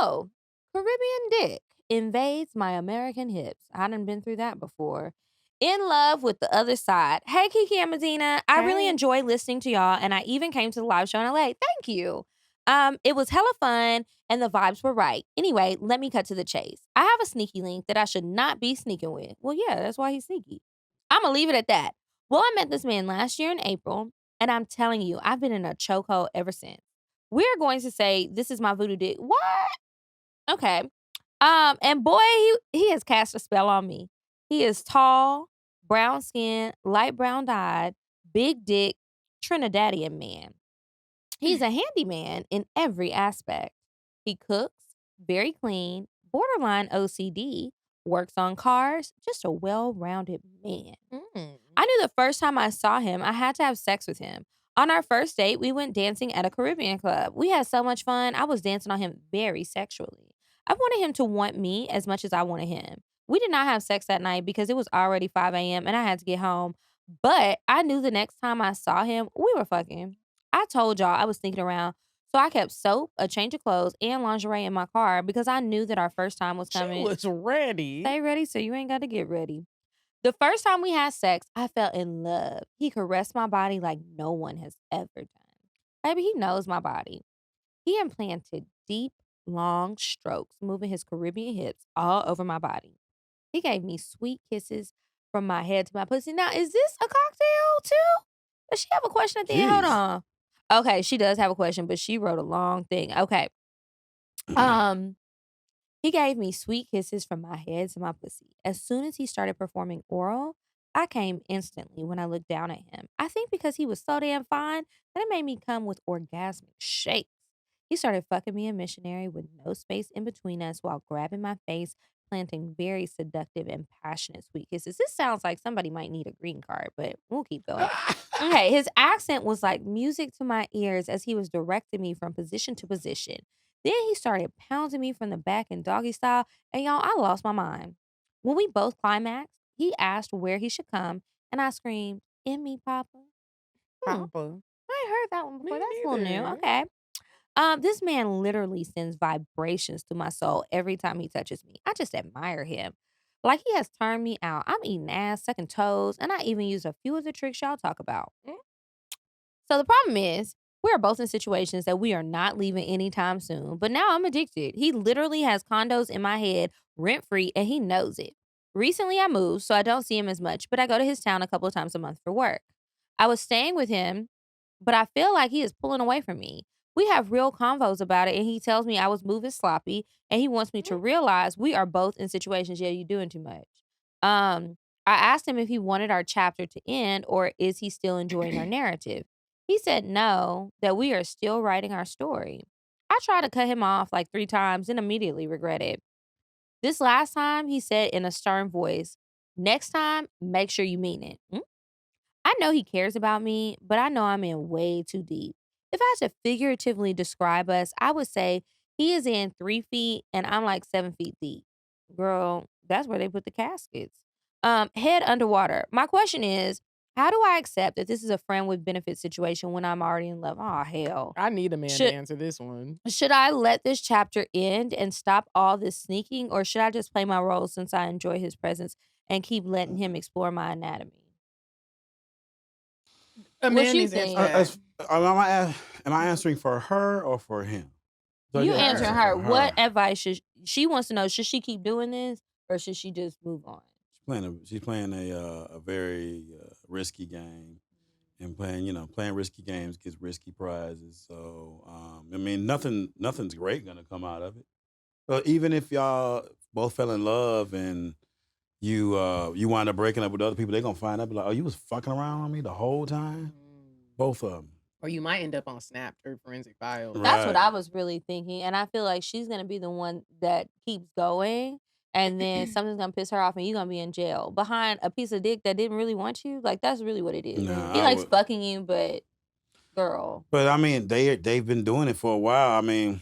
Oh, Caribbean dick invades my American hips. I done been through that before. In love with the other side. Hey, Kiki and Medina. I really Hey. enjoy listening to y'all, and I even came to the live show in LA. Thank you. It was hella fun, and the vibes were right. Anyway, let me cut to the chase. I have a sneaky link that I should not be sneaking with. Well, yeah, that's why he's sneaky. I'm gonna leave it at that. Well, I met this man last year in April, and I'm telling you, I've been in a chokehold ever since. We're going to say this is my voodoo dick. What? Okay. And boy, he has cast a spell on me. He is tall, brown skin, light brown eyed, big dick, Trinidadian man. He's a handyman in every aspect. He cooks, very clean, borderline OCD, works on cars, just a well-rounded man. I knew the first time I saw him, I had to have sex with him. On our first date, we went dancing at a Caribbean club. We had so much fun. I was dancing on him very sexually. I wanted him to want me as much as I wanted him. We did not have sex that night because it was already 5 a.m. and I had to get home. But I knew the next time I saw him, we were fucking. I told y'all I was sneaking around. So I kept soap, a change of clothes, and lingerie in my car because I knew that our first time was coming. She was ready. Stay ready so you ain't got to get ready. The first time we had sex, I fell in love. He caressed my body like no one has ever done. Baby, he knows my body. He implanted deep, long strokes, moving his Caribbean hips all over my body. He gave me sweet kisses from my head to my pussy. Now, is this a cocktail too? Does she have a question at the end? Hold on. Okay, she does have a question, but she wrote a long thing. Okay. He gave me sweet kisses from my head to my pussy. As soon as he started performing oral, I came instantly when I looked down at him. I think because he was so damn fine that it made me come with orgasmic shakes. He started fucking me a missionary with no space in between us while grabbing my face, planting very seductive and passionate sweet kisses. This sounds like somebody might need a green card, but we'll keep going. Okay, his accent was like music to my ears as he was directing me from position to position. Then he started pounding me from the back in doggy style, and y'all, I lost my mind. When we both climaxed, he asked where he should come, and I screamed, "In me, Papa." Papa. I ain't heard that one before. Me That's a little new. neither. Okay. This man literally sends vibrations to my soul every time he touches me. I just admire him. Like he has turned me out. I'm eating ass, sucking toes, and I even used a few of the tricks y'all talk about. So the problem is, we are both in situations that we are not leaving anytime soon. But now I'm addicted. He literally has condos in my head, rent free, and he knows it. Recently, I moved, so I don't see him as much, but I go to his town a couple of times a month for work. I was staying with him, but I feel like he is pulling away from me. We have real convos about it, and he tells me I was moving sloppy, and he wants me to realize we are both in situations, yeah, you're doing too much. I asked him if he wanted our chapter to end, or is he still enjoying our narrative? He said no, that we are still writing our story. I tried to cut him off like 3 times and immediately regret it. This last time, he said in a stern voice, "Next time, make sure you mean it." I know he cares about me, but I know I'm in way too deep. If I had to figuratively describe us, I would say he is in 3 feet and I'm like 7 feet deep. Girl, that's where they put the caskets. Head underwater. My question is, how do I accept that this is a friend with benefit situation when I'm already in love? Oh, hell. I need a man Should- to answer this one. Should I let this chapter end and stop all this sneaking, or should I just play my role since I enjoy his presence and keep letting him explore my anatomy? A What man you needs to think? answer that. Am I answering for her or for him? So You you're answering answering her. for What advice should she wants to know? Should she keep doing this or should she just move on? She's playing a very risky game, and playing risky games gets risky prizes. So I mean, nothing's great gonna come out of it. But even if y'all both fell in love and you wind up breaking up with other people, they're gonna find out, be like, "Oh, you was fucking around on me the whole time." Both of them. Or you might end up on Snap or Forensic Files. That's what Right. I was really thinking. And I feel like she's going to be the one that keeps going. And then something's going to piss her off and you're going to be in jail behind a piece of dick that didn't really want you. Like, that's really what it is. Nah, He I likes would- fucking you, but girl. But I mean, they've been doing it for a while. I mean,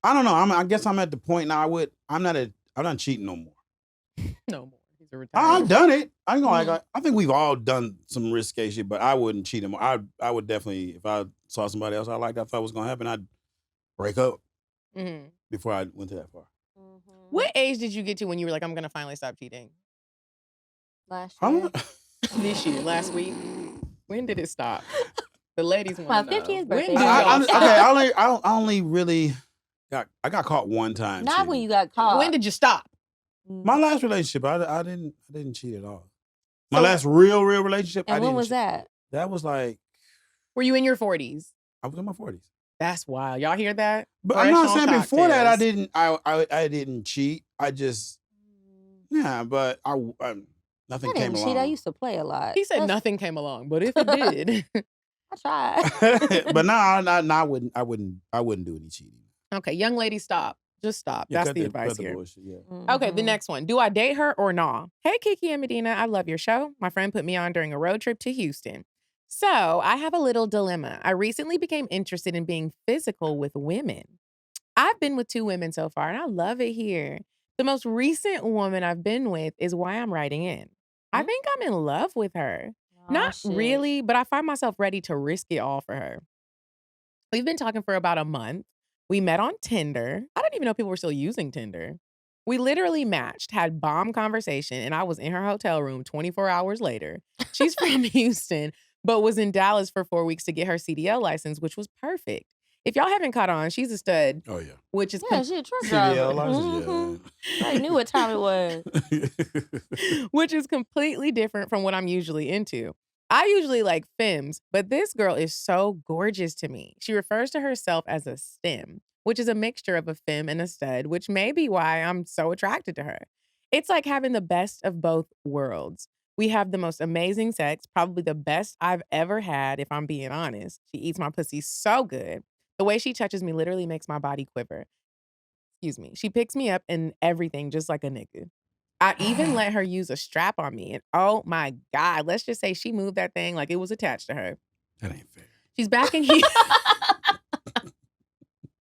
I don't know. I guess I'm at the point now. I'm not cheating no more. No more. He's a retired. I've done it. I ain't gonna like. I think we've all done some risque shit, but I wouldn't cheat him. I would definitely, if I saw somebody else I liked, I thought was gonna happen, I'd break up before I went to that far. What age did you get to when you were like, I'm gonna finally stop cheating? Last year. This year, last week. When did it stop? The ladies want My to know. 50th birthday. I only really got caught one time. Not cheating. when you got caught. When did you stop? My last relationship, I didn't cheat at all. My last real relationship, And I didn't. when was that? That was like. Were you in your 40s? I was in my 40s. That's wild. Y'all hear that? But I'm not saying before that I didn't cheat. I just but nothing came along. Cheat. I used to play a lot. He said nothing came along, but if it did, I tried. But no, I wouldn't do any cheating. Okay, young lady, stop. Just stop. Yeah, that's the advice here. Bullshit, Okay, the next one. Do I date her or nah? Hey, Kiki and Medinah, I love your show. My friend put me on during a road trip to Houston. So I have a little dilemma. I recently became interested in being physical with women. I've been with 2 women so far, and I love it here. The most recent woman I've been with is why I'm writing in. I think I'm in love with her. Not really, but I find myself ready to risk it all for her. We've been talking for about a month. We met on Tinder. I didn't even know people were still using Tinder. We literally matched, had bomb conversation, and I was in her hotel room 24 hours later. She's from Houston, but was in Dallas for 4 weeks to get her CDL license, which was perfect. If y'all haven't caught on, she's a stud. Oh, yeah. Which is she a truck driver. CDL license, I knew what time it was. Which is completely different from what I'm usually into. I usually like femmes, but this girl is so gorgeous to me. She refers to herself as a stem, which is a mixture of a femme and a stud, which may be why I'm so attracted to her. It's like having the best of both worlds. We have the most amazing sex, probably the best I've ever had, if I'm being honest. She eats my pussy so good. The way she touches me literally makes my body quiver. Excuse me. She picks me up and everything just like a nigga. I even let her use a strap on me. And oh my God, let's just say she moved that thing like it was attached to her. That ain't fair. She's back in Houston.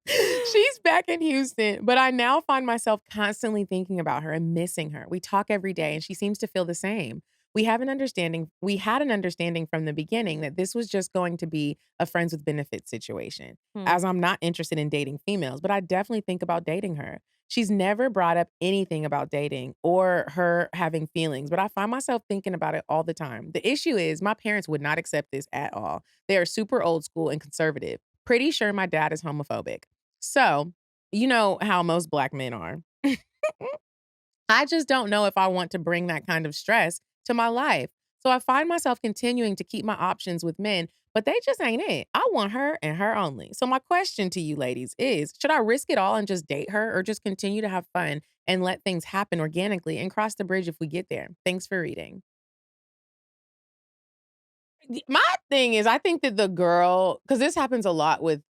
She's back in Houston, but I now find myself constantly thinking about her and missing her. We talk every day and she seems to feel the same. We had an understanding from the beginning that this was just going to be a friends with benefits situation, as I'm not interested in dating females, but I definitely think about dating her. She's never brought up anything about dating or her having feelings, but I find myself thinking about it all the time. The issue is my parents would not accept this at all. They are super old school and conservative. Pretty sure my dad is homophobic. So, you know how most Black men are. I just don't know if I want to bring that kind of stress to my life. So I find myself continuing to keep my options with men, but they just ain't it. I want her and her only. So my question to you ladies is, should I risk it all and just date her or just continue to have fun and let things happen organically and cross the bridge if we get there? Thanks for reading. My thing is, I think that the girl, because this happens a lot with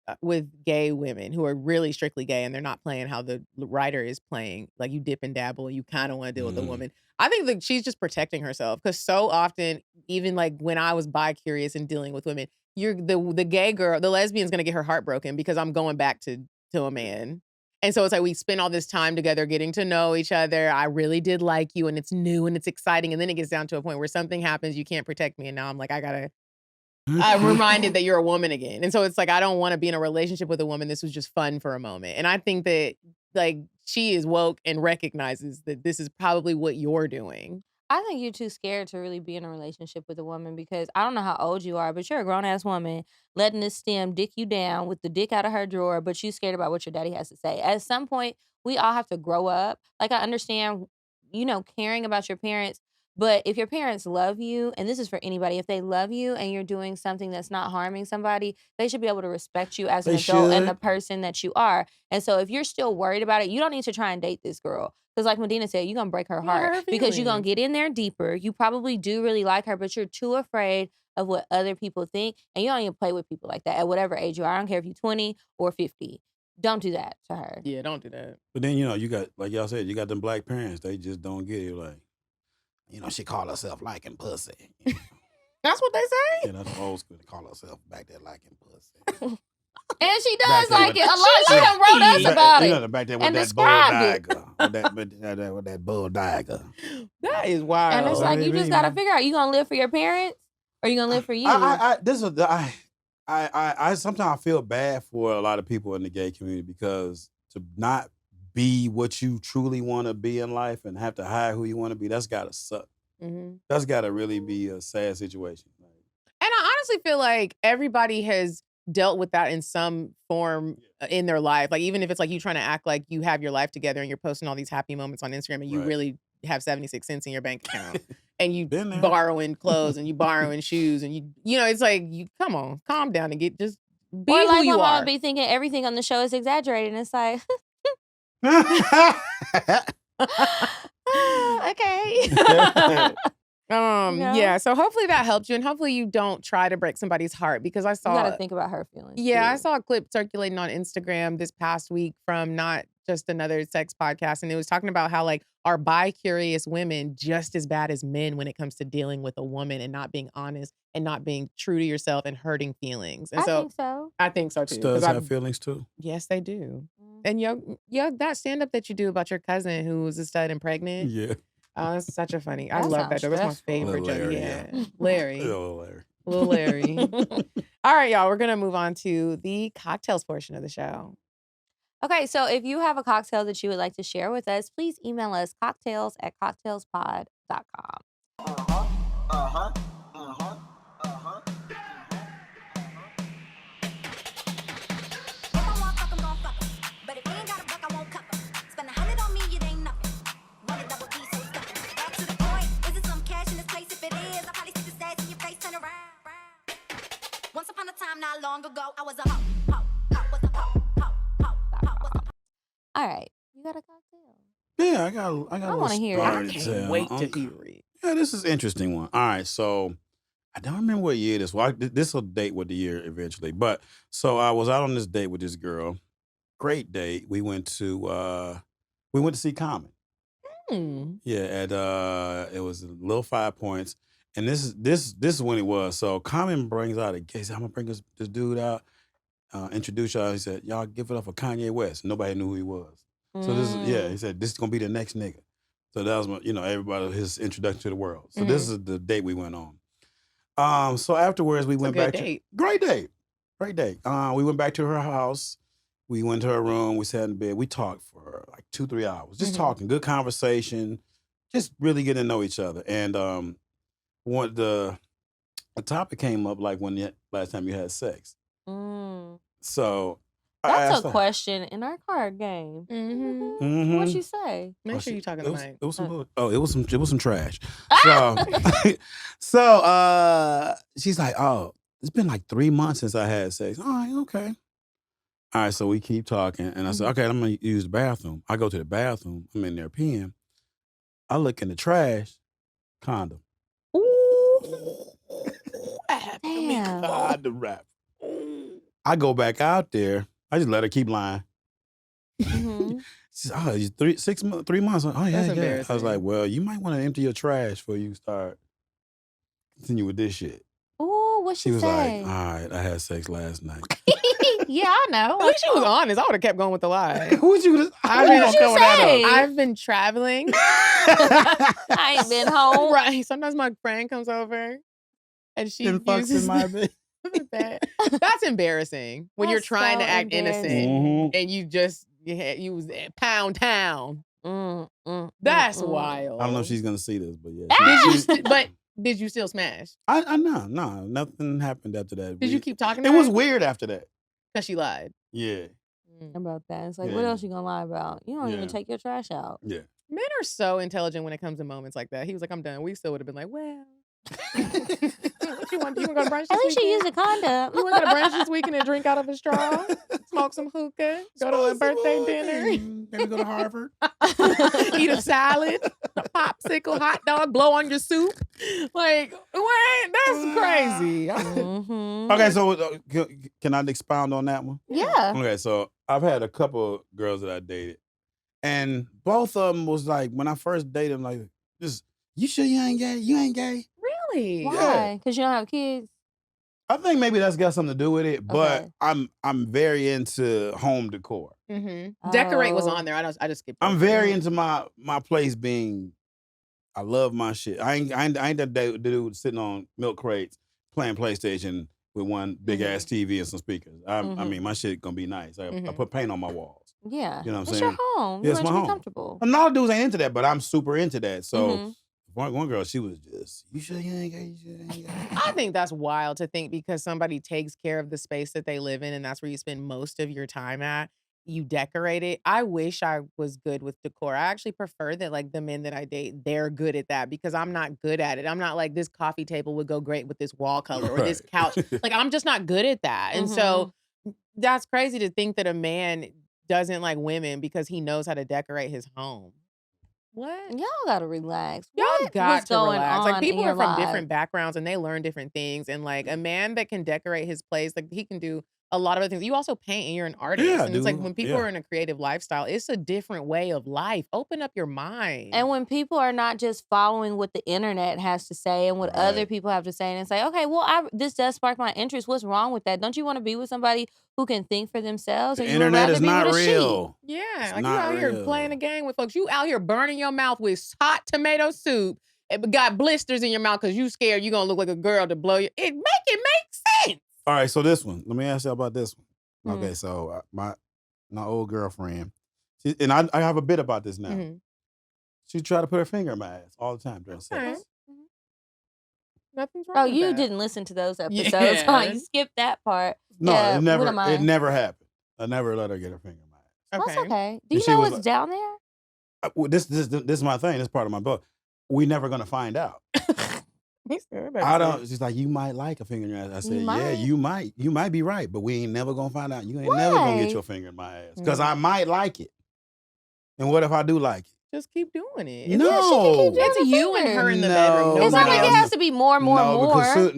gay women who are really strictly gay and they're not playing how the writer is playing. Like you dip and dabble and you kind of want to deal with a woman. I think that she's just protecting herself because so often, even like when I was bi-curious and dealing with women, you're the gay girl, the lesbian's gonna get her heart broken because I'm going back to a man. And so it's like we spend all this time together getting to know each other. I really did like you and it's new and it's exciting. And then it gets down to a point where something happens, you can't protect me. And now I'm like, I'm reminded that you're a woman again. And so it's like, I don't want to be in a relationship with a woman. This was just fun for a moment. And I think that like she is woke and recognizes that this is probably what you're doing. I think you're too scared to really be in a relationship with a woman because I don't know how old you are, but you're a grown-ass woman letting this stem dick you down with the dick out of her drawer, but you scared about what your daddy has to say. At some point, we all have to grow up. Like, I understand, caring about your parents, but if your parents love you, and this is for anybody, if they love you and you're doing something that's not harming somebody, they should be able to respect you as an adult and the person that you are. And so if you're still worried about it, you don't need to try and date this girl. Because like Medinah said, you're going to break her heart because you're going to get in there deeper. You probably do really like her, but you're too afraid of what other people think. And you don't even play with people like that at whatever age you are. I don't care if you're 20 or 50. Don't do that to her. Yeah, don't do that. But then, you got, like y'all said, you got them Black parents. They just don't get it. Like, she call herself liking pussy. That's what they say? Yeah, that's old school. They call herself back there liking pussy. And she does like it a lot. She done wrote us about it. Back there with and that described it. with that bull dagger. That is wild. And it's like, you just got to figure out, you going to live for your parents or you going to live for you? I sometimes feel bad for a lot of people in the gay community because to not be what you truly want to be in life and have to hide who you want to be, that's got to suck. Mm-hmm. That's got to really be a sad situation. And I honestly feel like everybody has dealt with that in some form in their life. Like, even if it's like you trying to act like you have your life together and you're posting all these happy moments on Instagram and you really have 76 cents in your bank account and you borrowing clothes and you borrowing shoes and you know, it's like, you come on, calm down and just be or like who you my mom are. be thinking everything on the show is exaggerated and it's like, okay. Yeah, so hopefully that helped you, and hopefully you don't try to break somebody's heart, because I saw you gotta think about her feelings. Yeah, too. I saw a clip circulating on Instagram this past week from not just another sex podcast, and it was talking about how like are bi-curious women just as bad as men when it comes to dealing with a woman and not being honest and not being true to yourself and hurting feelings. And I think so. I think so too. Studs have feelings too. Yes, they do. And that stand-up that you do about your cousin who was a stud and pregnant. Yeah. Oh, that's such a funny. I That love that sounds joke. That's my stressful. favorite joke. Larry, Yeah. Larry. Little Larry. Little Larry. All right, y'all. We're going to move on to the cocktails portion of the show. Okay, so if you have a cocktail that you would like to share with us, please email us cocktails@cocktailspod.com. Once upon a time, not long ago, I was a hoe. All right, you got a cocktail? Yeah, I got. I want to hear it. I can't wait to hear it. Yeah, this is an interesting one. All right, so I don't remember what year this was. This will date with the year eventually. But so I was out on this date with this girl. Great date. We went to see Common. Yeah, at it was Little 5 Points. And this is when it was. So Common brings out a case. I'm gonna bring this dude out, introduce y'all. He said, y'all give it up for Kanye West. Nobody knew who he was. So he said, this is gonna be the next nigga. So that was everybody, his introduction to the world. So this is the date we went on. So afterwards we went back to great date. We went back to her house. We went to her room. We sat in bed. We talked for like 2-3 hours, just talking, good conversation, just really getting to know each other. And the topic came up like last time you had sex. So that's a question in our card game. What'd she say? Make sure you talking to Mike. It was some trash. So she's like, oh, it's been like 3 months since I had sex. All right, okay. All right, so we keep talking, and I said, okay, I'm gonna use the bathroom. I go to the bathroom. I'm in there peeing. I look in the trash, condom. Damn. Condom wrap. I go back out there. I just let her keep lying. She said, oh, it's 3 months. Oh, yeah, yeah. I was like, well, you might want to empty your trash before you start continue with this shit. Ooh, what She was say? like, all right, I had sex last night. Yeah, I know. At least she was honest. I would have kept going with the lie. Who'd you say? I've been traveling. I ain't been home. Right. Sometimes my friend comes over and she uses my bed. That's embarrassing when you're trying to act innocent and you just you was at Pound Town. That's wild. I don't know if she's gonna see this, but yeah. Did you still smash? I no, nothing happened after that. Did you keep talking to It her? was weird after that. Because she lied. Yeah. About that. It's like, what else you gonna lie about? You don't even take your trash out. Yeah. Men are so intelligent when it comes to moments like that. He was like, I'm done. We still would have been like, well. What you want? You want to go to brunch this At least you weekend? use a condom. You want to go to brunch this weekend and drink out of a straw? Smoke some hookah? Go to a birthday dinner? Maybe go to Harvard? Eat a salad? A popsicle, hot dog, blow on your soup? Like, what? That's crazy. Okay, so can I expound on that one? Yeah. Okay, so I've had a couple girls that I dated. And both of them was like, when I first dated them, like, just, you sure you ain't gay? You ain't gay? Really? Why? Because you don't have kids? I think maybe that's got something to do with it, but Okay. I'm very into home decor. Mm-hmm. Decorate was Oh. on there. I just skipped. I'm over very it. into my place being. I love my shit. I ain't that dude sitting on milk crates playing PlayStation with one big ass TV and some speakers. I mean, my shit gonna be nice. I put paint on my walls. Yeah. You know what I'm It's saying? your home. Yeah, You it's want my to be home. comfortable. A lot of dudes ain't into that, but I'm super into that. So Mhm. one girl, she was just, you ain't got. I think that's wild to think because somebody takes care of the space that they live in and that's where you spend most of your time at. You decorate it. I wish I was good with decor. I actually prefer that like the men that I date, they're good at that because I'm not good at it. I'm not like this coffee table would go great with this wall color or this couch. Like I'm just not good at that. And so that's crazy to think that a man doesn't like women because he knows how to decorate his home. What? Y'all gotta relax. Y'all What got was to going relax. on Like people in are your from life? different backgrounds and they learn different things. And like a man that can decorate his place, like he can do a lot of other things. You also paint and you're an artist. Yeah, and it's like dude. when people Yeah. are in a creative lifestyle, it's a different way of life. Open up your mind. And when people are not just following what the internet has to say and what other people have to say, and say, okay, well, this does spark my interest. What's wrong with that? Don't you want to be with somebody who can think for themselves? The or you would internet rather is be not with a sheep? real. Yeah, It's like you not out here real. playing a game with folks. You out here burning your mouth with hot tomato soup and got blisters in your mouth because you scared you're going to look like a girl to blow you. It make sense. All right, so this one. Let me ask you about this one. Okay, so my old girlfriend, and I have a bit about this now. She tried to put her finger in my ass all the time during sex. Nothing's wrong Oh, with you that. didn't listen to those episodes. Yeah. Huh? You skipped that part. No, yeah, it what am I? never happened. I never let her get her finger in my ass. That's okay. Do And you she know was what's like- down there? Well, this is my thing. This is part of my book. We never gonna find out. I don't. She's like, you might like a finger in your ass. I said, yeah, you might. You might be right, but we ain't never gonna find out. You ain't never gonna get your finger in my ass because I might like it. And what if I do like it? Just keep doing it. No. It's you and her in the bedroom. It's not Nobody like it else. has to be more. Because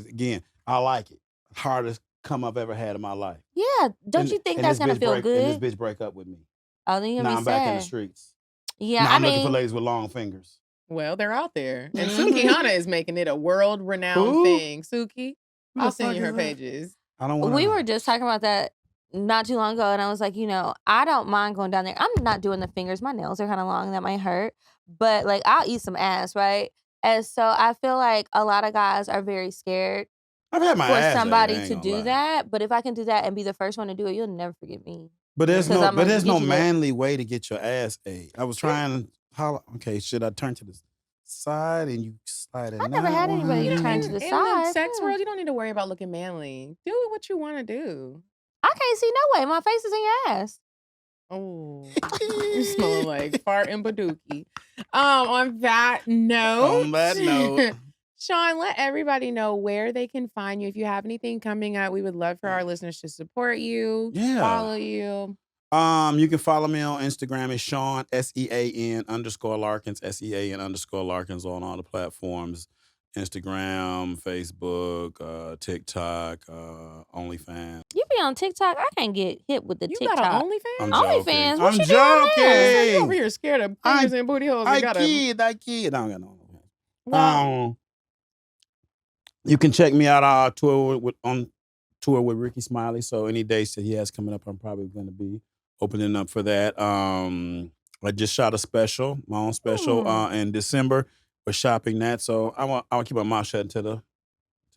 again, I like it. Hardest come I've ever had in my life. Yeah, don't you think that's gonna feel good? And this bitch break up with me. Oh, then you're Now gonna I'm be back in the sad. streets. Yeah, now I I'm looking for mean, ladies with long fingers. Well, they're out there. And Suki Hana is making it a world-renowned thing. Suki, I'll send you her pages. I don't want we were just talking about that not too long ago, and I was like, I don't mind going down there. I'm not doing the fingers. My nails are kind of long. That might hurt. But, like, I'll eat some ass, right? And so I feel like a lot of guys are very scared I've had my for ass ate, I somebody ain't to gonna do lie. that. But if I can do that and be the first one to do it, you'll never forget me. But there's Because no, I'm but gonna there's get no you the- manly way to get your ass ate. I was trying to holler. Okay, should I turn to the side and you slide it? I never had anybody turn to the In side. the sex world, you don't need to worry about looking manly. Do what you want to do. I can't see no way. My face is in your ass. Oh, you smell like fart and badookie. On that note, Sean, let everybody know where they can find you. If you have anything coming up, we would love for our listeners to support you, follow you. You can follow me on Instagram. It's Sean SEAN_Larkins, SEAN_Larkins on all the platforms. Instagram, Facebook, TikTok, OnlyFans. You be on TikTok. I can't get hit with the You TikTok. got an OnlyFans? I'm OnlyFans. joking. What I'm you doing there? joking. You over here scared of fingers and booty holes. I and got a- kid. I don't got no OnlyFans. Well- You can check me out on tour with Ricky Smiley. So any dates that he has coming up, I'm probably going to be opening up for that. I just shot a special, my own special, in December. We're shopping that, so I'll keep my mouth shut until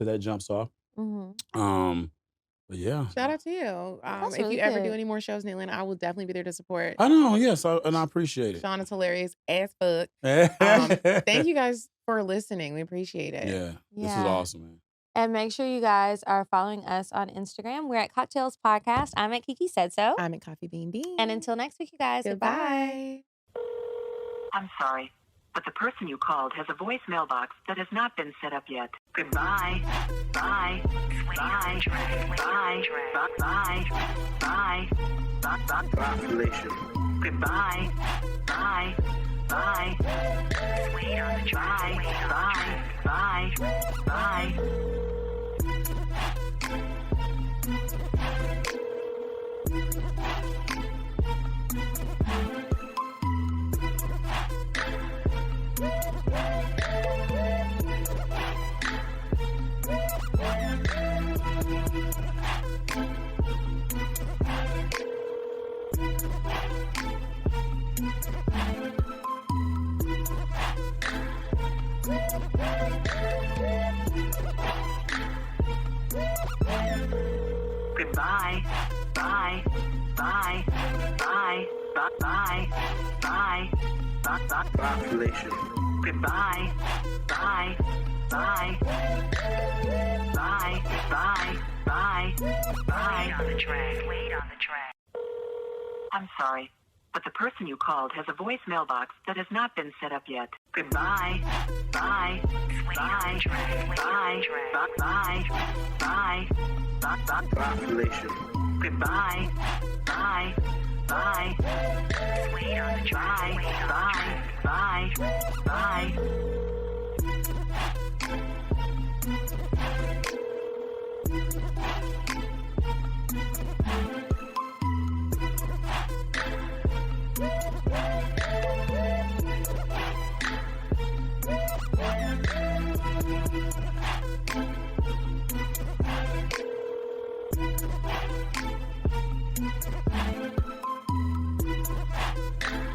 that jumps off. But yeah, Shout out to you. If really you ever do good. any more shows in Atlanta, I will definitely be there to support. I know. Yes, and I appreciate it. Sean is hilarious as fuck. Thank you guys for listening. We appreciate it. Yeah, this is Yeah. awesome, man. And make sure you guys are following us on Instagram. We're at CockTales Podcast. I'm at Kiki Said So. I'm at Coffee Bean Bean. And until next week, you guys, goodbye. I'm sorry, but the person you called has a voicemail box that has not been set up yet. Goodbye. Bye. Bye. Bye. Bye. Bye. Bye. Population. Goodbye. Bye. Bye. Sweet on the drive. Bye. Bye. Bye. Goodbye. Bye. Bye. Bye. Bye. Bye. Bye. Population. Goodbye. Bye. Bye. Bye. Bye. Bye. Bye. Wait on the track. Wait on the track. I'm sorry, but the person you called has a voice mailbox that has not been set up yet. Goodbye. Bye. Bye. Bye. Bye. Bye. Bye. Population. Goodbye. Bye. Bye. Wait on the track. Wait on the track. Bye. Bye. Bye.